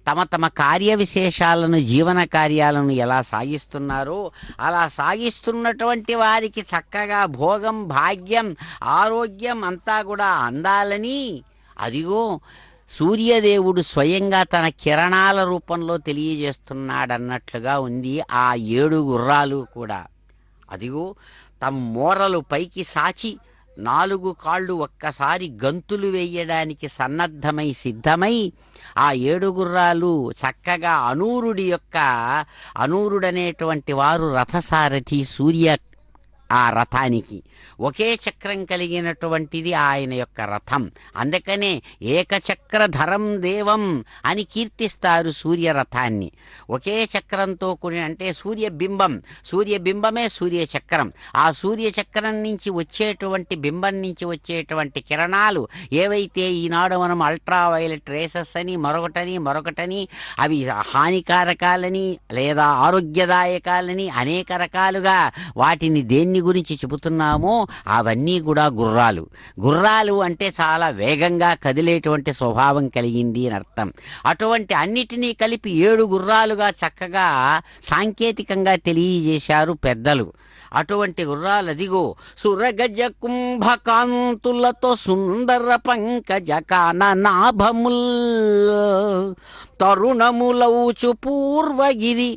తమ తమ కార్య విశేషాలను జీవన కార్యాలను ఎలా సాగిస్తున్నారో అలా సాగిస్తున్నటువంటి వారికి చక్కగా భోగం భాగ్యం ఆరోగ్యం అంతా కూడా అందాలని అదిగో సూర్యదేవుడు స్వయంగా తన కిరణాల రూపంలో తెలియజేస్తున్నాడన్నట్లుగా ఉంది. ఆ 7 గుర్రాలు కూడా అదిగో తమ మోరలు పైకి సాచి 4 కాళ్ళు ఒక్కసారి గంతులు వేయడానికి సన్నద్ధమై సిద్ధమై ఆ 7 గుర్రాలు చక్కగా అనూరుడనేటువంటి వారు రథసారథి ఆ రథానికి. ఒకే చక్రం కలిగినటువంటిది ఆయన యొక్క రథం. అందుకనే ఏకచక్రధరం దేవం అని కీర్తిస్తారు సూర్యరథాన్ని. ఒకే చక్రంతో కూడిన, అంటే సూర్యబింబమే సూర్యచక్రం. ఆ సూర్యచక్రం నుంచి వచ్చేటువంటి బింబం నుంచి వచ్చేటువంటి కిరణాలు ఏవైతే ఈనాడు మనం అల్ట్రావైలెట్ రేసెస్ అని మరొకటని అవి హానికారకాలని లేదా ఆరోగ్యదాయకాలని అనేక రకాలుగా వాటిని దేన్ని గురించి చెబుతున్నామో అవన్నీ కూడా గుర్రాలు అంటే చాలా వేగంగా కదిలేటువంటి స్వభావం కలిగింది అని అర్థం. అటువంటి అన్నిటినీ కలిపి 7 గుర్రాలుగా చక్కగా సాంకేతికంగా తెలియజేశారు పెద్దలు. అటువంటి గుర్రాలు అదిగో సురగజ కుంభకాంతులతో సుందర పంకజ కాననాభముల్ తరుణములౌచు పూర్వగిరి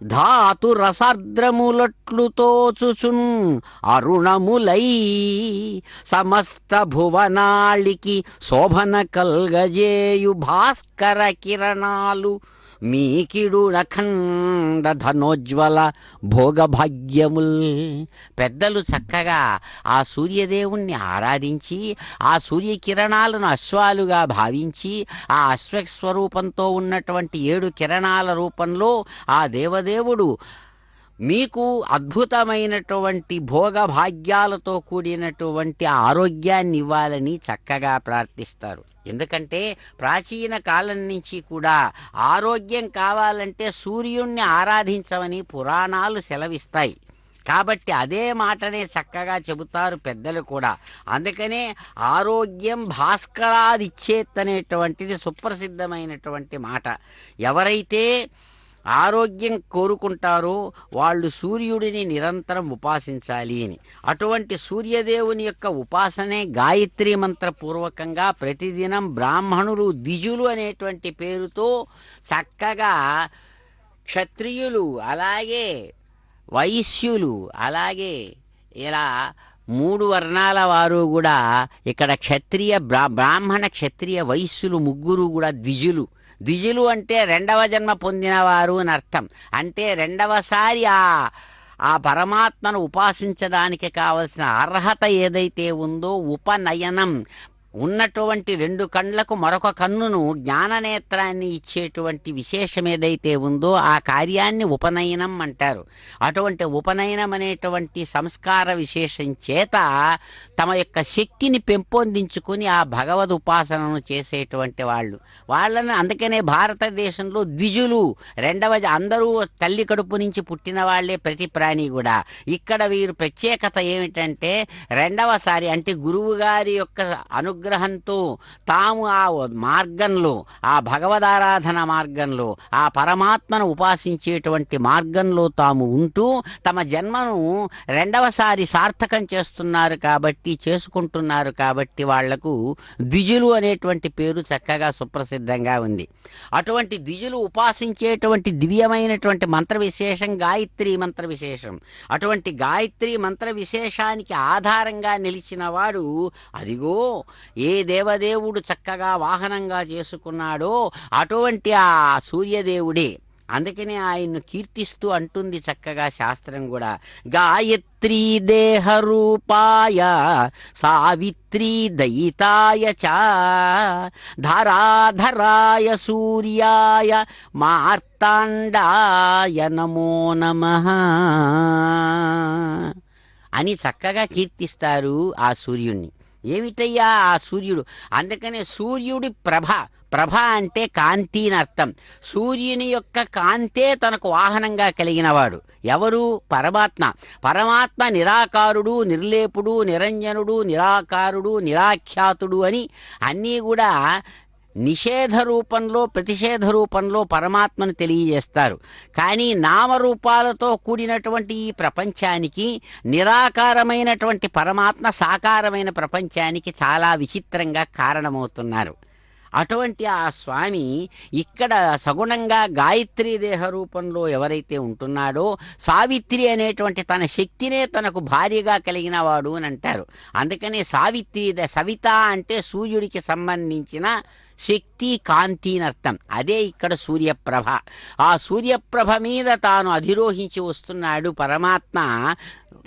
ధాతు రసార్ద్రములట్లు తోచుచున్ అరుణములై సమస్త భువనాళికి శోభన కల్గజేయు భాస్కర కిరణాలు మీకిడు నఖండ ధనోజ్వల భోగభాగ్యముల్. పెద్దలు చక్కగా ఆ సూర్యదేవుణ్ణి ఆరాధించి ఆ సూర్యకిరణాలను అశ్వాలుగా భావించి ఆ అశ్వస్వరూపంతో ఉన్నటువంటి 7 కిరణాల రూపంలో ఆ దేవదేవుడు మీకు అద్భుతమైనటువంటి భోగభాగ్యాలతో కూడినటువంటి ఆరోగ్యాన్ని ఇవ్వాలని చక్కగా ప్రార్థిస్తారు. ఎందుకంటే ప్రాచీన కాలం నుంచి కూడా ఆరోగ్యం కావాలంటే సూర్యుణ్ణి ఆరాధించమని పురాణాలు సెలవిస్తాయి. కాబట్టి అదే మాటనే చక్కగా చెబుతారు పెద్దలు కూడా. అందుకనే ఆరోగ్యం భాస్కరాదిచ్చేత్ అనేటువంటిది సుప్రసిద్ధమైనటువంటి మాట. ఎవరైతే ఆరోగ్యం కోరుకుంటారో వాళ్ళు సూర్యుడిని నిరంతరం ఉపాసించాలి అని. అటువంటి సూర్యదేవుని యొక్క ఉపాసనే గాయత్రి మంత్రపూర్వకంగా ప్రతిదినం బ్రాహ్మణులు ద్విజులు అనేటువంటి పేరుతో చక్కగా క్షత్రియులు అలాగే వైశ్యులు అలాగే ఇలా 3 వర్ణాల వారు కూడా ఇక్కడ బ్రాహ్మణ క్షత్రియ వైశ్యులు ముగ్గురు కూడా ద్విజులు అంటే 2వ జన్మ పొందినవారు అని అర్థం. అంటే 2వసారి ఆ పరమాత్మను ఉపాసించడానికి కావలసిన అర్హత ఏదైతే ఉందో ఉపనయనం, ఉన్నటువంటి 2 కండ్లకు మరొక కన్నును జ్ఞాననేత్రాన్ని ఇచ్చేటువంటి విశేషం ఏదైతే ఉందో ఆ కార్యాన్ని ఉపనయనం అంటారు. అటువంటి ఉపనయనం అనేటువంటి సంస్కార విశేషం చేత తమ యొక్క శక్తిని పెంపొందించుకుని ఆ భగవద్ ఉపాసనను చేసేటువంటి వాళ్ళని అందుకనే భారతదేశంలో ద్విజులు అందరూ తల్లి కడుపు నుంచి పుట్టిన వాళ్లే ప్రతి ప్రాణి కూడా. ఇక్కడ వీరు ప్రత్యేకత ఏమిటంటే 2వసారి అంటే గురువు గారి యొక్క అనుగ్రహంతో తాము ఆ మార్గంలో ఆ భగవదారాధన మార్గంలో ఆ పరమాత్మను ఉపాసించేటువంటి మార్గంలో తాము ఉంటూ తమ జన్మను 2వసారి సార్థకం చేసుకుంటున్నారు కాబట్టి వాళ్లకు ద్విజులు అనేటువంటి పేరు చక్కగా సుప్రసిద్ధంగా ఉంది. అటువంటి ద్విజులు ఉపాసించేటువంటి దివ్యమైనటువంటి మంత్ర విశేషం గాయత్రి మంత్ర విశేషం. అటువంటి గాయత్రి మంత్ర విశేషానికి ఆధారంగా నిలిచిన వాడు అదిగో ఏ దేవదేవుడు చక్కగా వాహనంగా చేసుకున్నాడో అటువంటి ఆ సూర్యదేవుడే. అందుకనే ఆయన్ను కీర్తిస్తూ అంటుంది చక్కగా శాస్త్రం కూడా, గాయత్రీ దేహరూపాయ సావిత్రీ దయితాయ చ ధరాధరాయ సూర్యాయ మార్తాండాయ నమో నమః అని చక్కగా కీర్తిస్తారు ఆ సూర్యుణ్ణి. ఏమిటయ్యా ఆ సూర్యుడు? అందుకనే సూర్యుడి ప్రభ అంటే కాంతి అని అర్థం. సూర్యుని యొక్క కాంతే తనకు వాహనంగా కలిగినవాడు ఎవరు? పరమాత్మ నిరాకారుడు, నిర్లేపుడు, నిరంజనుడు, నిరాకారుడు, నిరాఖ్యాతుడు అని అన్నీ కూడా నిషేధ రూపంలో ప్రతిషేధ రూపంలో పరమాత్మను తెలియజేస్తారు. కానీ నామరూపాలతో కూడినటువంటి ఈ ప్రపంచానికి నిరాకారమైనటువంటి పరమాత్మ సాకారమైన ప్రపంచానికి చాలా విచిత్రంగా కారణమవుతున్నారు. అటువంటి ఆ స్వామి ఇక్కడ సగుణంగా గాయత్రీ దేహ రూపంలో ఎవరైతే ఉంటున్నాడో సావిత్రి అనేటువంటి తన శక్తినే తనకు భార్యగా కలిగిన వాడు అని అంటారు. అందుకనే సవిత అంటే సూర్యుడికి సంబంధించిన శక్తి, కాంతి అని అర్థం. అదే ఇక్కడ సూర్యప్రభ. ఆ సూర్యప్రభ మీద తాను అధిరోహించి వస్తున్నాడు పరమాత్మ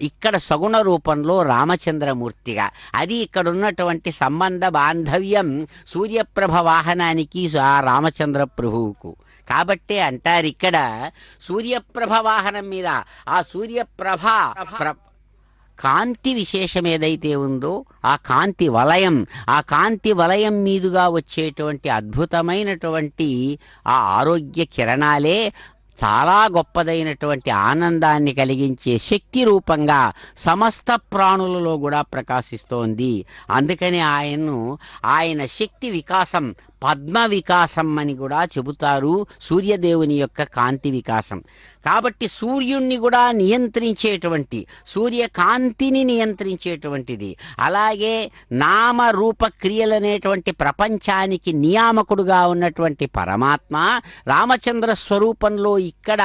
ఇక్కడ సగుణ రూపంలో రామచంద్రమూర్తిగా, అది ఇక్కడ ఉన్నటువంటి సంబంధ బాంధవ్యం సూర్యప్రభ వాహనానికి ఆ రామచంద్ర ప్రభువుకు. కాబట్టే అంటారు ఇక్కడ సూర్యప్రభ వాహనం మీద ఆ సూర్యప్రభ కాంతి విశేషం ఏదైతే ఉందో ఆ కాంతి వలయం, ఆ కాంతి వలయం మీదుగా వచ్చేటువంటి అద్భుతమైనటువంటి ఆ ఆరోగ్య కిరణాలే చాలా గొప్పదైనటువంటి ఆనందాన్ని కలిగించే శక్తి రూపంగా సమస్త ప్రాణులలో కూడా ప్రకాశిస్తోంది. అందుకని ఆయన శక్తి వికాసం పద్మ వికాసం అని కూడా చెబుతారు, సూర్యదేవుని యొక్క కాంతి వికాసం. కాబట్టి సూర్యుణ్ణి కూడా నియంత్రించేటువంటి, సూర్యకాంతిని నియంత్రించేటువంటిది, అలాగే నామరూప క్రియలనేటువంటి ప్రపంచానికి నియామకుడుగా ఉన్నటువంటి పరమాత్మ రామచంద్ర స్వరూపంలో ఇక్కడ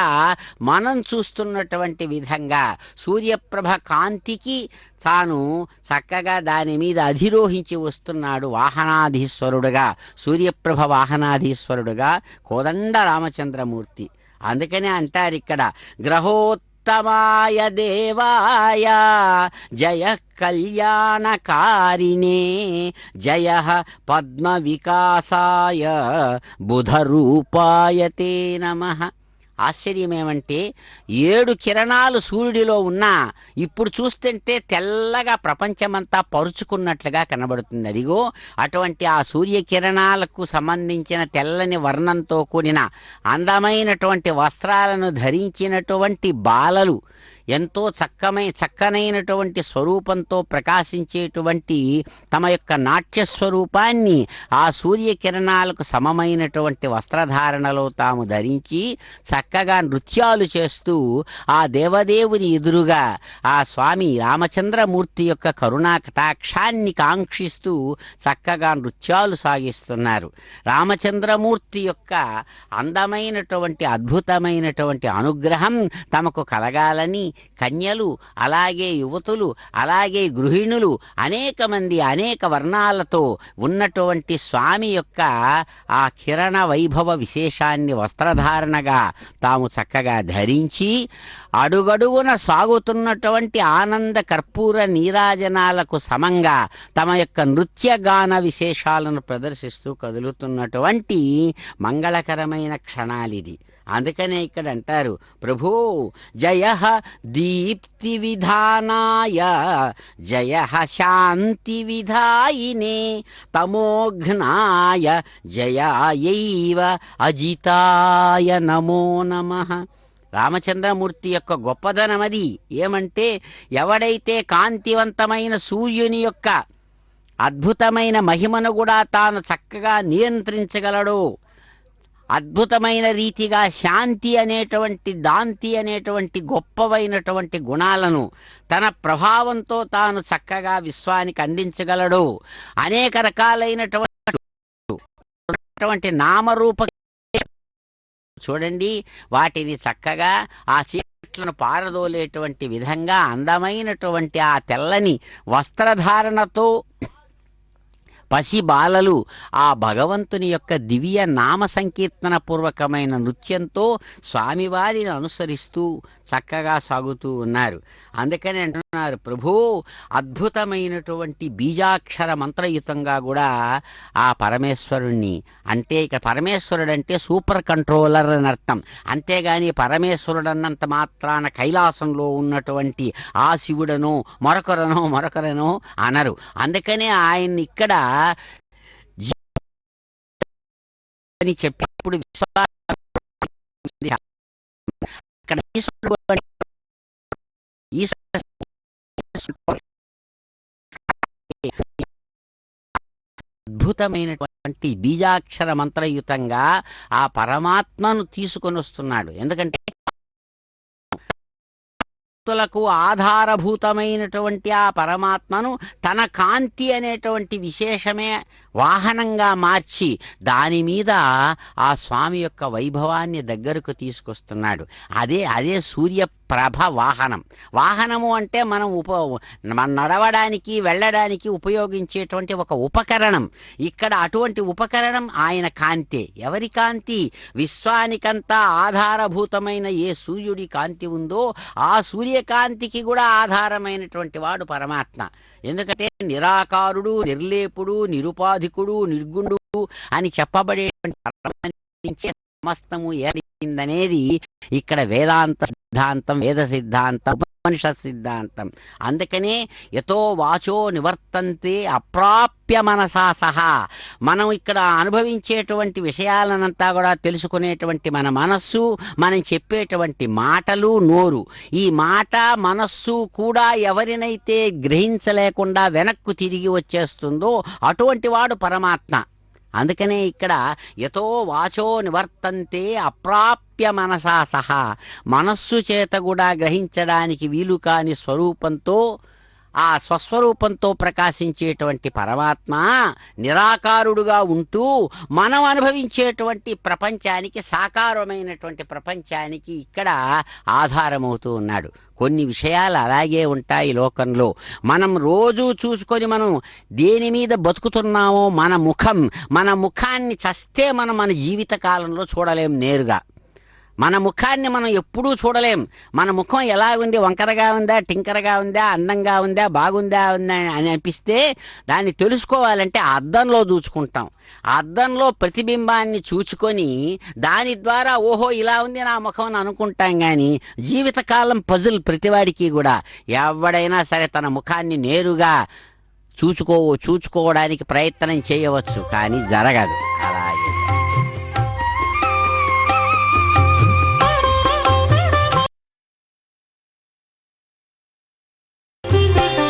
మనం చూస్తున్నటువంటి విధంగా సూర్యప్రభ కాంతికి తాను చక్కగా దాని మీద అధిరోహించి వస్తున్నాడు వాహనాధీశ్వరుడుగా, సూర్యప్రభ వాహనాధీశ్వరుడుగా కోదండ రామచంద్రమూర్తి. అందుకనే అంటారు ఇక్కడ గ్రహోత్తమాయ దేవాయ జయ కళ్యాణకారిణే జయ పద్మ వికాసాయ బుధరూపాయ తే నమః. ఆశ్చర్యమేమంటే 7 కిరణాలు సూర్యుడిలో ఉన్నా ఇప్పుడు చూస్తుంటే తెల్లగా ప్రపంచమంతా పరుచుకున్నట్లుగా కనబడుతుంది. అదిగో అటువంటి ఆ సూర్యకిరణాలకు సంబంధించిన తెల్లని వర్ణంతో కూడిన అందమైనటువంటి వస్త్రాలను ధరించినటువంటి బాలలు, ఎంతో చక్కనైనటువంటి స్వరూపంతో ప్రకాశించేటువంటి తమ యొక్క నాట్య స్వరూపాన్ని ఆ సూర్యకిరణాలకు సమమైనటువంటి వస్త్రధారణలో తాము ధరించి చక్కగా నృత్యాలు చేస్తూ ఆ దేవదేవుని ఎదురుగా ఆ స్వామి రామచంద్రమూర్తి యొక్క కరుణా కటాక్షాన్ని కాంక్షిస్తూ చక్కగా నృత్యాలు సాగిస్తున్నారు. రామచంద్రమూర్తి యొక్క అందమైనటువంటి అద్భుతమైనటువంటి అనుగ్రహం తమకు కలగాలని కన్యలు, అలాగే యువతులు, అలాగే గృహిణులు అనేక మంది అనేక వర్ణాలతో ఉన్నటువంటి స్వామి యొక్క ఆ కిరణ వైభవ విశేషాన్ని వస్త్రధారణగా తాము చక్కగా ధరించి అడుగడుగున సాగుతున్నటువంటి ఆనంద కర్పూర నీరాజనాలకు సమంగా తమ యొక్క నృత్యగాన విశేషాలను ప్రదర్శిస్తూ కదులుతున్నటువంటి మంగళకరమైన క్షణాలిది. అందుకనే ఇక్కడ అంటారు ప్రభో జయ దీప్తి విధానాయ జయ శాంతి విధాయినే తమోఘ్నాయ జయాయైవ అజితాయ నమో నమః. రామచంద్రమూర్తి యొక్క గొప్పదనం అది ఏమంటే, ఎవడైతే కాంతివంతమైన సూర్యుని యొక్క అద్భుతమైన మహిమను కూడా తాను చక్కగా నియంత్రించగలడో, అద్భుతమైన రీతిగా శాంతి అనేటువంటి దాంతి అనేటువంటి గొప్పవైనటువంటి గుణాలను తన ప్రభావంతో తాను చక్కగా విశ్వానికి అందించగలడు, అనేక రకాలైనటువంటి నామరూప చూడండి వాటిని చక్కగా ఆ చీకట్లను పారదోలేటువంటి విధంగా అందమైనటువంటి ఆ తెల్లని వస్త్రధారణతో పసి బాలలు ఆ భగవంతుని యొక్క దివ్య నామ సంకీర్తన పూర్వకమైన నృత్యంతో స్వామివారిని అనుసరిస్తూ చక్కగా సాగుతూ ఉన్నారు. అందుకని అంటున్నారు ప్రభు అద్భుతమైనటువంటి బీజాక్షర మంత్రయుతంగా కూడా ఆ పరమేశ్వరుణ్ణి, అంటే ఇక్కడ పరమేశ్వరుడు అంటే సూపర్ కంట్రోలర్ అని అర్థం, అంతేగాని పరమేశ్వరుడు అన్నంత మాత్రాన కైలాసంలో ఉన్నటువంటి ఆ శివుడనో మరొకరనో అనరు. అందుకనే ఆయన్ని ఇక్కడ అని చెప్పినప్పుడు ఇక్కడ అద్భుతమైనటువంటి బీజాక్షర మంత్రయుతంగా ఆ పరమాత్మను తీసుకొని వస్తున్నాడు. ఎందుకంటే భక్తులకు ఆధారభూతమైనటువంటి ఆ పరమాత్మను తన కాంతి అనేటువంటి విశేషమే వాహనంగా మార్చి దాని మీద ఆ స్వామి యొక్క వైభవాన్ని దగ్గరకు తీసుకొస్తున్నాడు. అదే ప్రభ వాహనం. వాహనము అంటే మనం నడవడానికి వెళ్ళడానికి ఉపయోగించేటువంటి ఒక ఉపకరణం. ఇక్కడ అటువంటి ఉపకరణం ఆయన కాంతే. ఎవరి కాంతి? విశ్వానికంతా ఆధారభూతమైన ఏ సూర్యుడి కాంతి ఉందో ఆ సూర్యకాంతికి కూడా ఆధారమైనటువంటి వాడు పరమాత్మ. ఎందుకంటే నిరాకారుడు, నిర్లేపుడు, నిరుపాధికుడు, నిర్గుణుడు అని చెప్పబడేటువంటి సమస్తము ఏర్పడిందనేది ఇక్కడ వేదాంత సిద్ధాంతం, వేద సిద్ధాంతం, ఉపనిషత్ సిద్ధాంతం. అందుకనే యతో వాచో నివర్తంతే అప్రాప్య మనసా సహా. మనం ఇక్కడ అనుభవించేటువంటి విషయాలనంతా కూడా తెలుసుకునేటువంటి మన మనస్సు, మనం చెప్పేటువంటి మాటలు, నోరు, ఈ మాట మనస్సు కూడా ఎవరినైతే గ్రహించలేకుండా వెనక్కు తిరిగి వచ్చేస్తుందో అటువంటి వాడు పరమాత్మ. అందుకనే ఇక్కడ యతో వాచో నివర్తంతే అప్రాప్య మనసా సహా, మనస్సు చేత కూడా గ్రహించడానికి వీలు కాని స్వరూపంతో, ఆ స్వస్వరూపంతో ప్రకాశించేటువంటి పరమాత్మ నిరాకారుడుగా ఉంటూ మనం అనుభవించేటువంటి ప్రపంచానికి, సాకారమైనటువంటి ప్రపంచానికి ఇక్కడ ఆధారమవుతూ ఉన్నాడు. కొన్ని విషయాలు అలాగే ఉంటాయి లోకంలో. మనం రోజు చూసుకొని మనం దేని మీద బతుకుతున్నామో మన ముఖాన్ని చస్తే మనం మన జీవిత కాలంలో చూడలేం నేరుగా. మన ముఖాన్ని మనం ఎప్పుడూ చూడలేం. మన ముఖం ఎలా ఉంది, వంకరగా ఉందా, టింకరగా ఉందా, అందంగా ఉందా, బాగుందా ఉందా అని అనిపిస్తే దాన్ని తెలుసుకోవాలంటే అద్దంలో చూసుకుంటాం. ఆ అద్దంలో ప్రతిబింబాన్ని చూచుకొని దాని ద్వారా ఓహో ఇలా ఉంది నా ముఖం అని అనుకుంటాం. కానీ జీవితకాలం పజిల్ ప్రతివాడికి కూడా. ఎవడైనా సరే తన ముఖాన్ని నేరుగా చూచుకోవడానికి ప్రయత్నం చేయవచ్చు, కానీ జరగదు. అలాగే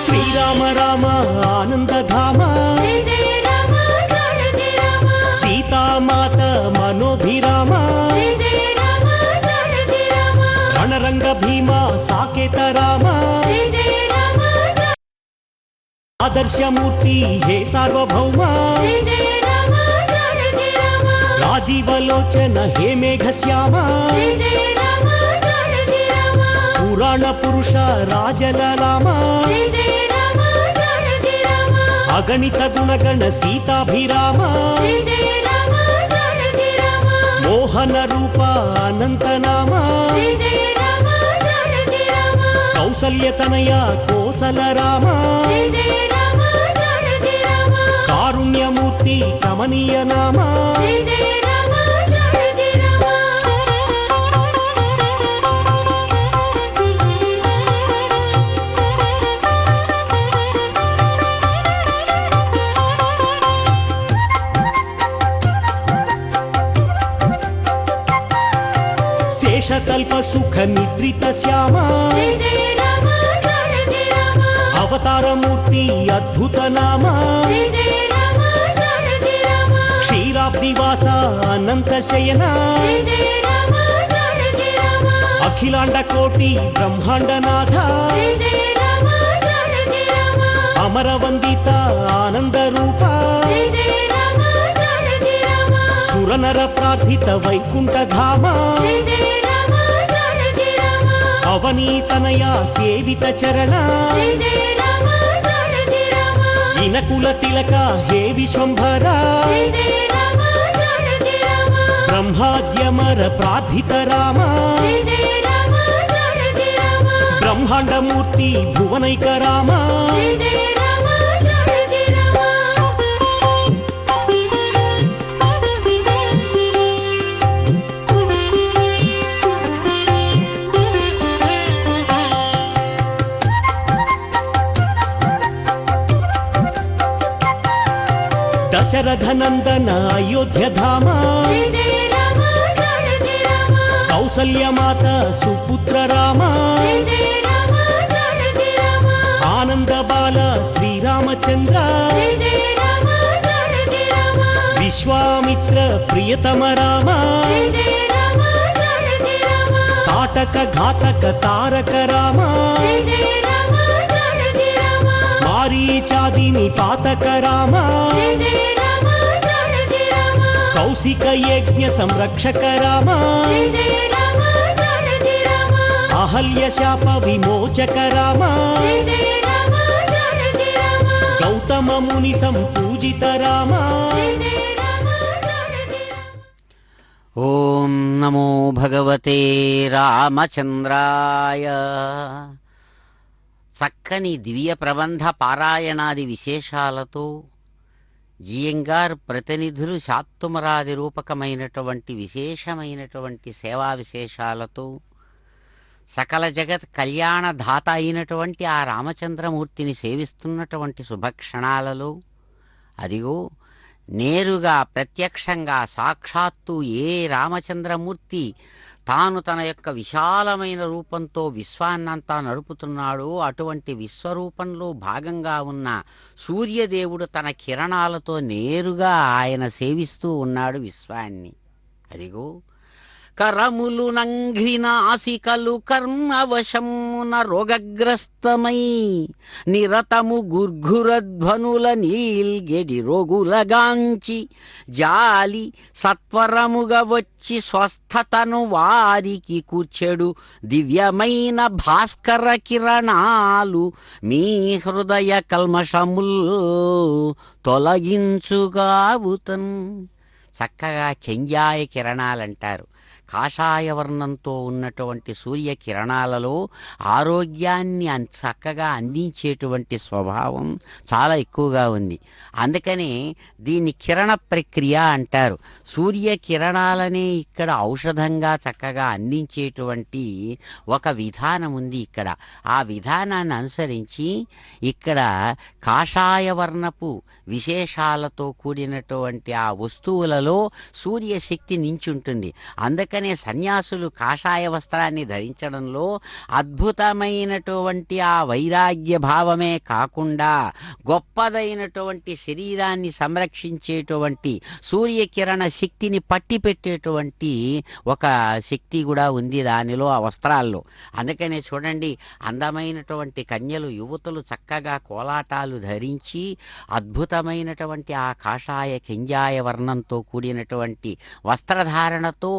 శ్రీరామ రామ ఆనందధామ, జయ జయ రామ జానకి రామ, సీతామాత మనోభిరామ, జయ జయ రామ జానకి రామ, రణరంగ భీమ సాకేత రామ, జయ జయ రామ ఆదర్శమూర్తి హే సార్వభౌమ, జయ జయ రామ జానకి రామ, రాజీవలోచన హే మేఘశ్యామ, జయ జయ రామ జానకి రామ, పురాణ పురుష రాజలరామ, జయ జయ రామ జానకి రామ, అగణిత గుణగణ సీతాభిరామ, జయ జయ రామ జానకి రామ, మోహన రూప అనంతనామ, జయ జయ రామ జానకి రామ, కౌసల్యతనయ కోసల రామ, జయ జయ రామ జానకి రామ, కారుణ్యమూర్తి కమనీయ నామ, జయ జయ రామ జానకి రామ. శేషకల్ప సుఖ నిద్రిత శ్యామ, జయ జయ రామ జానకి రామ, అవతారమూర్తి అద్భుత నామ, జయ జయ రామ జానకి రామ, క్షీరాబ్దివాస అనంత శయన, జయ జయ రామ జానకి రామ, అఖిలాండ కోటి బ్రహ్మాండనాథ, జయ జయ రామ జానకి రామ, అమరవందిత ఆనంద రూప, జయ జయ రామ జానకి రామ, సురనర ప్రార్థిత వైకుంఠ ధామ, జయ జయ రామ జానకి రామ, అవనీతనయ సేవిత చరణ, జయ జయ రామ జానకి రామ, ఇనకుల తిలక హే విశ్వంభర, జయ జయ రామ జానకి రామ, బ్రహ్మాద్యమర ప్రార్థిత రామ, జయ జయ రామ జానకి రామ, బ్రహ్మాండమూర్తి భువనైక రామ, జయ జయ రామ జానకి రామ. దశరథ నందన అయోధ్య ధామ, జయ జయ రామ జానకి రామ, కౌసల్యమాత సుపుత్ర రామ, జయ జయ రామ జానకి రామ, ఆనంద బాల శ్రీరామచంద్ర, జయ జయ రామ జానకి రామ, విశ్వామిత్ర ప్రియతమ రామ, జయ జయ రామ జానకి రామ, తాటక ఘాతక తారక రామ, జయ జయ రామ జానకి రామ, మారీచాదిని పాతక రామ, జయ జయ రామ జానకి రామ, కౌశిక యజ్ఞ సంరక్షక రామ, జయ జయ రామ జానకి రామ, అహల్య శాప విమోచక రామ జయ జయ రామ జానకి రామ గౌతమ ముని సంపూజిత రామ జయ జయ రామ జానకి రామ ఓం నమో భగవతే రామచంద్రాయ. చక్కని దివ్య ప్రబంధ పారాయణాది విశేషాలతో జియంగార్ ప్రతినిధులు శాత్తుమరాది రూపకమైనటువంటి విశేషమైనటువంటి సేవా విశేషాలతో సకల జగత్ కళ్యాణదాత అయినటువంటి ఆ రామచంద్రమూర్తిని సేవిస్తున్నటువంటి శుభక్షణాలలో అదిగో నేరుగా ప్రత్యక్షంగా సాక్షాత్తు ఏ రామచంద్రమూర్తి తాను తన యొక్క విశాలమైన రూపంతో విశ్వాన్నంతా నడుపుతున్నాడో అటువంటి విశ్వరూపంలో భాగంగా ఉన్న సూర్యదేవుడు తన కిరణాలతో నేరుగా ఆయన సేవిస్తూ ఉన్నాడు విశ్వాన్ని. అదిగో కరములు నంఘ్రినాసికలు కర్మవశమున రోగగ్రస్తమై నిరతము గుర్ఘురధ్వనుల నీల్గెడి రోగులగాంచి జాలి సత్వరముగా వచ్చి స్వస్థతను వారికి కూర్చెడు దివ్యమైన భాస్కర కిరణాలు మీ హృదయ కల్మషముల్ తొలగించుగావుతన్. చక్కగా కెంజాయ కిరణాలంటారు. కాషాయ వర్ణంతో ఉన్నటువంటి సూర్య కిరణాలలో ఆరోగ్యాన్ని చక్కగా అందించేటువంటి స్వభావం చాలా ఎక్కువగా ఉంది. అందుకనే దీన్ని కిరణ ప్రక్రియ అంటారు. సూర్య కిరణాలనే ఇక్కడ ఔషధంగా చక్కగా అందించేటువంటి ఒక విధానం ఉంది ఇక్కడ. ఆ విధానాన్ని అనుసరించి ఇక్కడ కాషాయ వర్ణపు విశేషాలతో కూడినటువంటి ఆ వస్తువులలో సూర్యశక్తి నించుంటుంది. అందుకనే సన్యాసులు కాషాయ వస్త్రాన్ని ధరించడంలో అద్భుతమైనటువంటి ఆ వైరాగ్య భావమే కాకుండా గొప్పదైనటువంటి శరీరాన్ని సంరక్షించేటువంటి సూర్యకిరణ శక్తిని పట్టి పెట్టేటువంటి ఒక శక్తి కూడా ఉంది దానిలో, ఆ వస్త్రాల్లో. అందుకనే చూడండి, అందమైనటువంటి కన్యలు యువతులు చక్కగా కోలాటాలు ధరించి అద్భుతమైనటువంటి ఆ కాషాయ కెంజాయ వర్ణంతో కూడినటువంటి వస్త్రధారణతో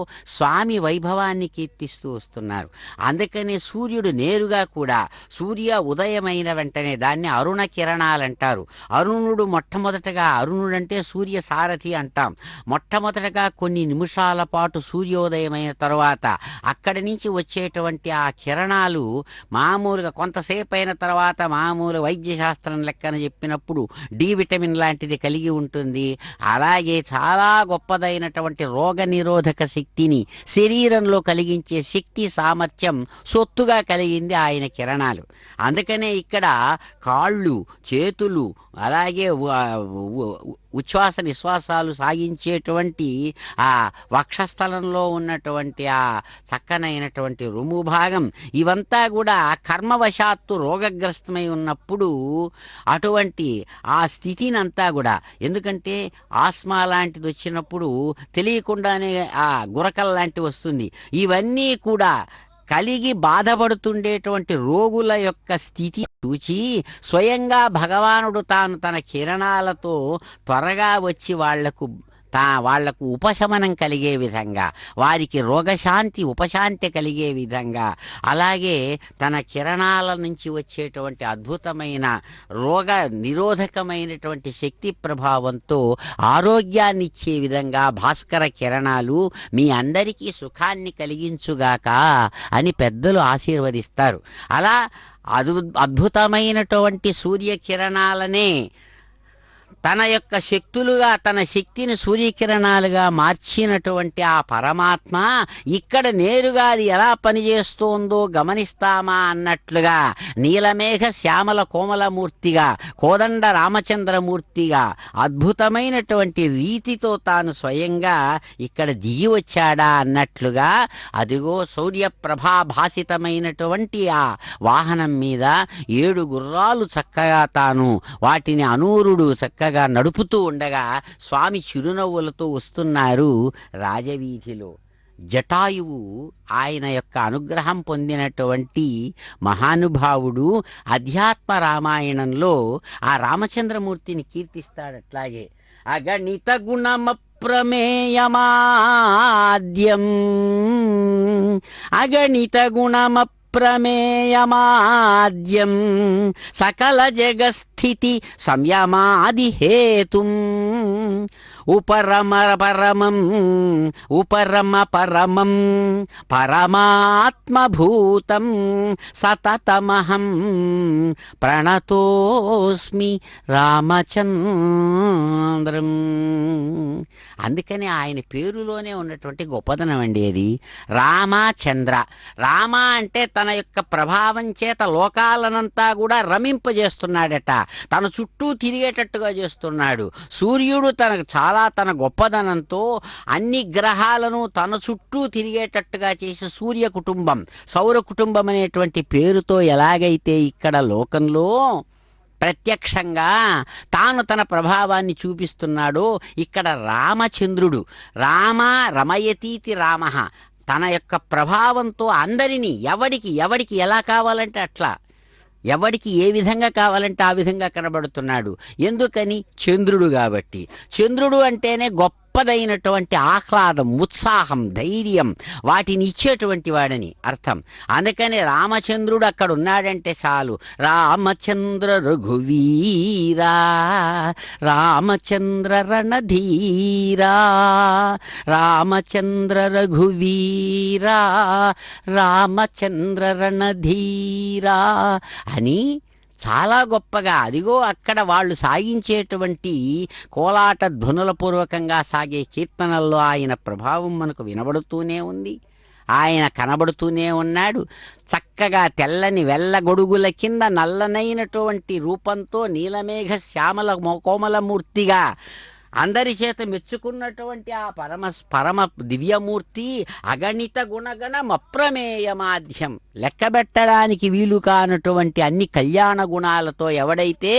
స్వామి వైభవాన్ని కీర్తిస్తూ వస్తున్నారు. అందుకనే సూర్యుడు నేరుగా కూడా సూర్య ఉదయమైన వెంటనే దాన్ని అరుణ కిరణాలంటారు. అరుణుడు మొట్టమొదటగా, అరుణుడంటే సూర్య సారథి అంటాం. మొట్టమొదటగా కొన్ని నిమిషాల పాటు సూర్యోదయమైన తర్వాత అక్కడి నుంచి వచ్చేటువంటి ఆ కిరణాలు మామూలుగా కొంతసేపు అయిన తర్వాత మామూలు వైద్యశాస్త్రం లెక్కన చెప్పినప్పుడు డి విటమిన్ లాంటిది కలిగి ఉంటుంది. అలాగే చాలా గొప్పదైనటువంటి రోగ నిరోధక శక్తిని శరీరంలో కలిగించే శక్తి సామర్థ్యం సొత్తుగా కలిగింది ఆయన కిరణాలు. అందుకనే ఇక్కడ కాళ్ళు, చేతులు, అలాగే ఉచ్ఛ్వాస నిశ్వాసాలు సాగించేటువంటి ఆ వక్షస్థలంలో ఉన్నటువంటి ఆ చక్కనైనటువంటి రొమ్ము భాగం ఇవంతా కూడా కర్మవశాత్తు రోగగ్రస్తమై ఉన్నప్పుడు అటువంటి ఆ స్థితినంతా కూడా, ఎందుకంటే ఆస్మా లాంటిది వచ్చినప్పుడు తెలియకుండానే ఆ గురకల్ లాంటివి వస్తుంది. ఇవన్నీ కూడా కలిగి బాధపడుతుండేటువంటి రోగుల యొక్క స్థితి చూచి స్వయంగా భగవానుడు తాను తన కిరణాలతో త్వరగా వచ్చి వాళ్లకు ఉపశమనం కలిగే విధంగా, వారికి రోగశాంతి ఉపశాంతి కలిగే విధంగా, అలాగే తన కిరణాల నుంచి వచ్చేటువంటి అద్భుతమైన రోగ నిరోధకమైనటువంటి శక్తి ప్రభావంతో ఆరోగ్యాన్ని ఇచ్చే విధంగా భాస్కర కిరణాలు మీ అందరికీ సుఖాన్ని కలిగించుగాక అని పెద్దలు ఆశీర్వదిస్తారు. అలా అద్భుతమైనటువంటి సూర్యకిరణాలనే తన యొక్క శక్తులుగా, తన శక్తిని సూర్యకిరణాలుగా మార్చినటువంటి ఆ పరమాత్మ ఇక్కడ నేరుగా అది ఎలా పనిచేస్తోందో గమనిస్తామా అన్నట్లుగా నీలమేఘ శ్యామల కోమలమూర్తిగా, కోదండ రామచంద్రమూర్తిగా అద్భుతమైనటువంటి రీతితో తాను స్వయంగా ఇక్కడ దిగి వచ్చాడా అన్నట్లుగా అదిగో సూర్యప్రభాభాసితమైనటువంటి ఆ వాహనం మీద 7 గుర్రాలు చక్కగా తాను వాటిని అనూరుడు చక్కగా నడుపుతూ ఉండగా స్వామి చిరునవ్వులతో వస్తున్నారు రాజవీధిలో. జటాయువు ఆయన యొక్క అనుగ్రహం పొందినటువంటి మహానుభావుడు. అధ్యాత్మ రామాయణంలో ఆ రామచంద్రమూర్తిని కీర్తిస్తాడట్లాగే. అగణిత గుణమప్రమేయమాద్యం అగణిత గుణమప్రమేయమాద్యం అప్రమేయమాద్యం సకల జగస్థితి సంయమాదిహేతుం ఉపరమ పరమం పరమాత్మభూతం సతతమహం ప్రణతోస్మి రామచంద్రం. అందుకని ఆయన పేరులోనే ఉన్నటువంటి గొప్పదనం అండి అది. రామచంద్ర. రామ అంటే తన యొక్క ప్రభావం చేత లోకాలనంతా కూడా రమింపజేస్తున్నాడట, తన చుట్టూ తిరిగేటట్టుగా చేస్తున్నాడు. సూర్యుడు తన గొప్పదనంతో అన్ని గ్రహాలను తన చుట్టూ తిరిగేటట్టుగా చేసి సూర్య కుటుంబం, సౌర కుటుంబం అనేటువంటి పేరుతో ఎలాగైతే ఇక్కడ లోకంలో ప్రత్యక్షంగా తాను తన ప్రభావాన్ని చూపిస్తున్నాడో, ఇక్కడ రామచంద్రుడు రమయతీతి రామ తన యొక్క ప్రభావంతో అందరినీ ఎవడికి ఎలా కావాలంటే అట్లా, ఎవడికి ఏ విధంగా కావాలంటే ఆ విధంగా కనబడుతున్నాడు. ఎందుకని? చంద్రుడు కాబట్టి. చంద్రుడు అంటేనే గొప్పదైనటువంటి ఆహ్లాదం, ఉత్సాహం, ధైర్యం వాటిని ఇచ్చేటువంటి వాడని అర్థం. అందుకని రామచంద్రుడు అక్కడ ఉన్నాడంటే చాలు. రామచంద్ర రఘువీరా రామచంద్ర రణధీరా రామచంద్ర రఘువీరా రామచంద్ర రణధీరా అని చాలా గొప్పగా, అదిగో అక్కడ వాళ్ళు సాగించేటువంటి కోలాట ధ్వనుల పూర్వకంగా సాగే కీర్తనల్లో ఆయన ప్రభావం మనకు వినబడుతూనే ఉంది. ఆయన కనబడుతూనే ఉన్నాడు. చక్కగా తెల్లని వెల్లగొడుగుల కింద నల్లనైనటువంటి రూపంతో నీలమేఘ శ్యామల కోమలమూర్తిగా అందరి చేత మెచ్చుకున్నటువంటి ఆ పరమ దివ్యమూర్తి అగణిత గుణగణం అప్రమేయమాధ్యం, లెక్కబెట్టడానికి వీలు కానటువంటి అన్ని కళ్యాణ గుణాలతో ఎవడైతే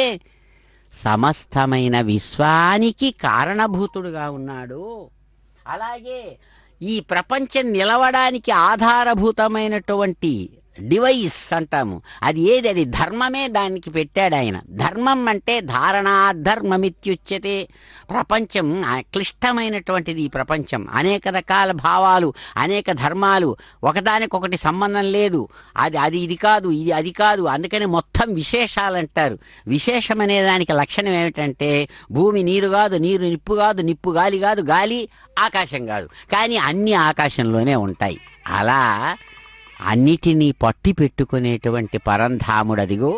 సమస్తమైన విశ్వానికి కారణభూతుడుగా ఉన్నాడో, అలాగే ఈ ప్రపంచం నిలవడానికి ఆధారభూతమైనటువంటి డివైస్ అంటాము, అది ఏది? అది ధర్మమే. దానికి పెట్టాడు ఆయన. ధర్మం అంటే ధారణాధర్మమిత్యుచ్యతే. ప్రపంచం క్లిష్టమైనటువంటిది. ఈ ప్రపంచం అనేక రకాల భావాలు, అనేక ధర్మాలు, ఒకదానికొకటి సంబంధం లేదు. ఇది కాదు, ఇది అది కాదు. అందుకని మొత్తం విశేషాలంటారు. విశేషం అనే దానికి లక్షణం ఏమిటంటే భూమి నీరు కాదు, నీరు నిప్పు కాదు, నిప్పు గాలి కాదు, గాలి ఆకాశం కాదు, కానీ అన్నీ ఆకాశంలోనే ఉంటాయి. అలా అన్నిటినీ పట్టి పెట్టుకునేటువంటి పరంధాముడు అదిగో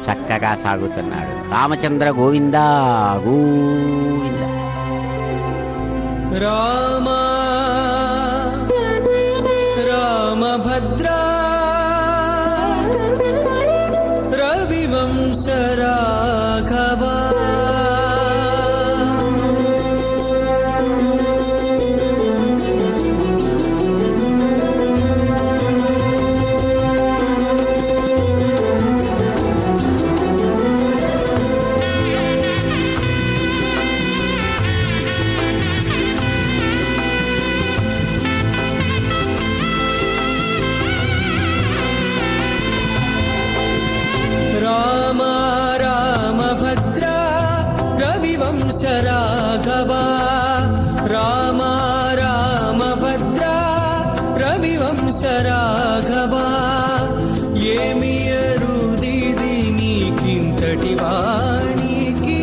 చక్కగా సాగుతున్నాడు. రామచంద్ర గోవింద గోవింద. రామ రామభద్ర రవివంశ రాఘవ రాఘవ రామ రామభద్ర రవివంశ రాఘవ ఏమి అరుదిది నీకింతటి వానికి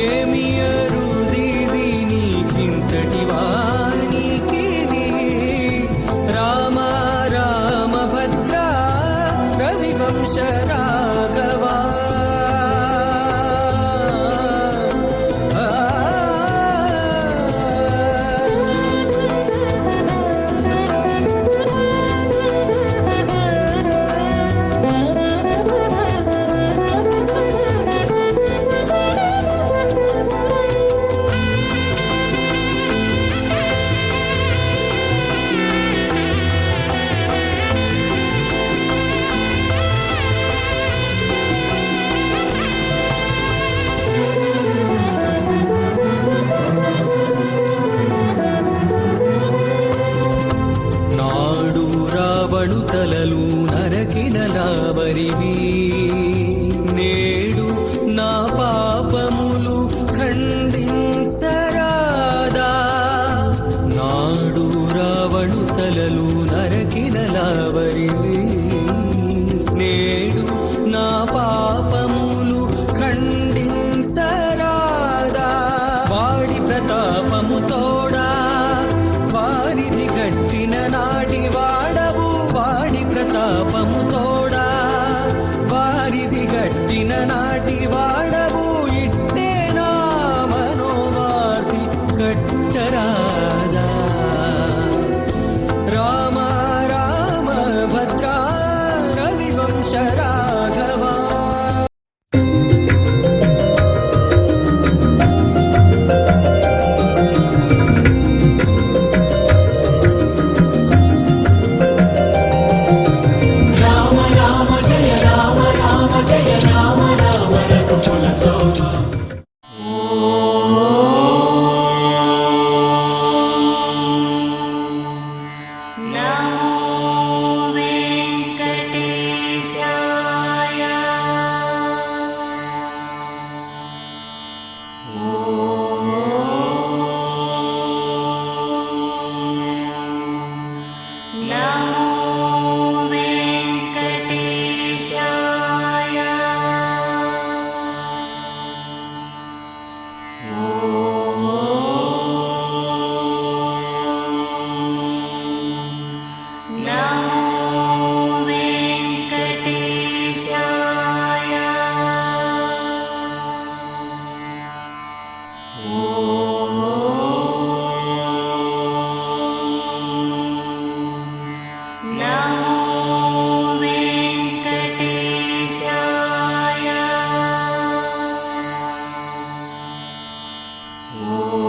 ఏమి అరుదిది నీకింతటి వానికి రామ రామభద్ర రవివంశ రాఘవ. తలలు నరకినలావరివి నేడు నా పాపములు ఖండించరాదా. నాడు రావణు తలలు నరకినలా ప్రతాపము తోడా వారిది గట్టిన నాటి వాడవు వాడి ప్రతాపము తోడా వారిది గట్టిన నాటి వాడవు ఇట్టే నా మనోవార్తి కట్టరాదా రామ రామ భద్రా రవివంశ రాఘవా ఓ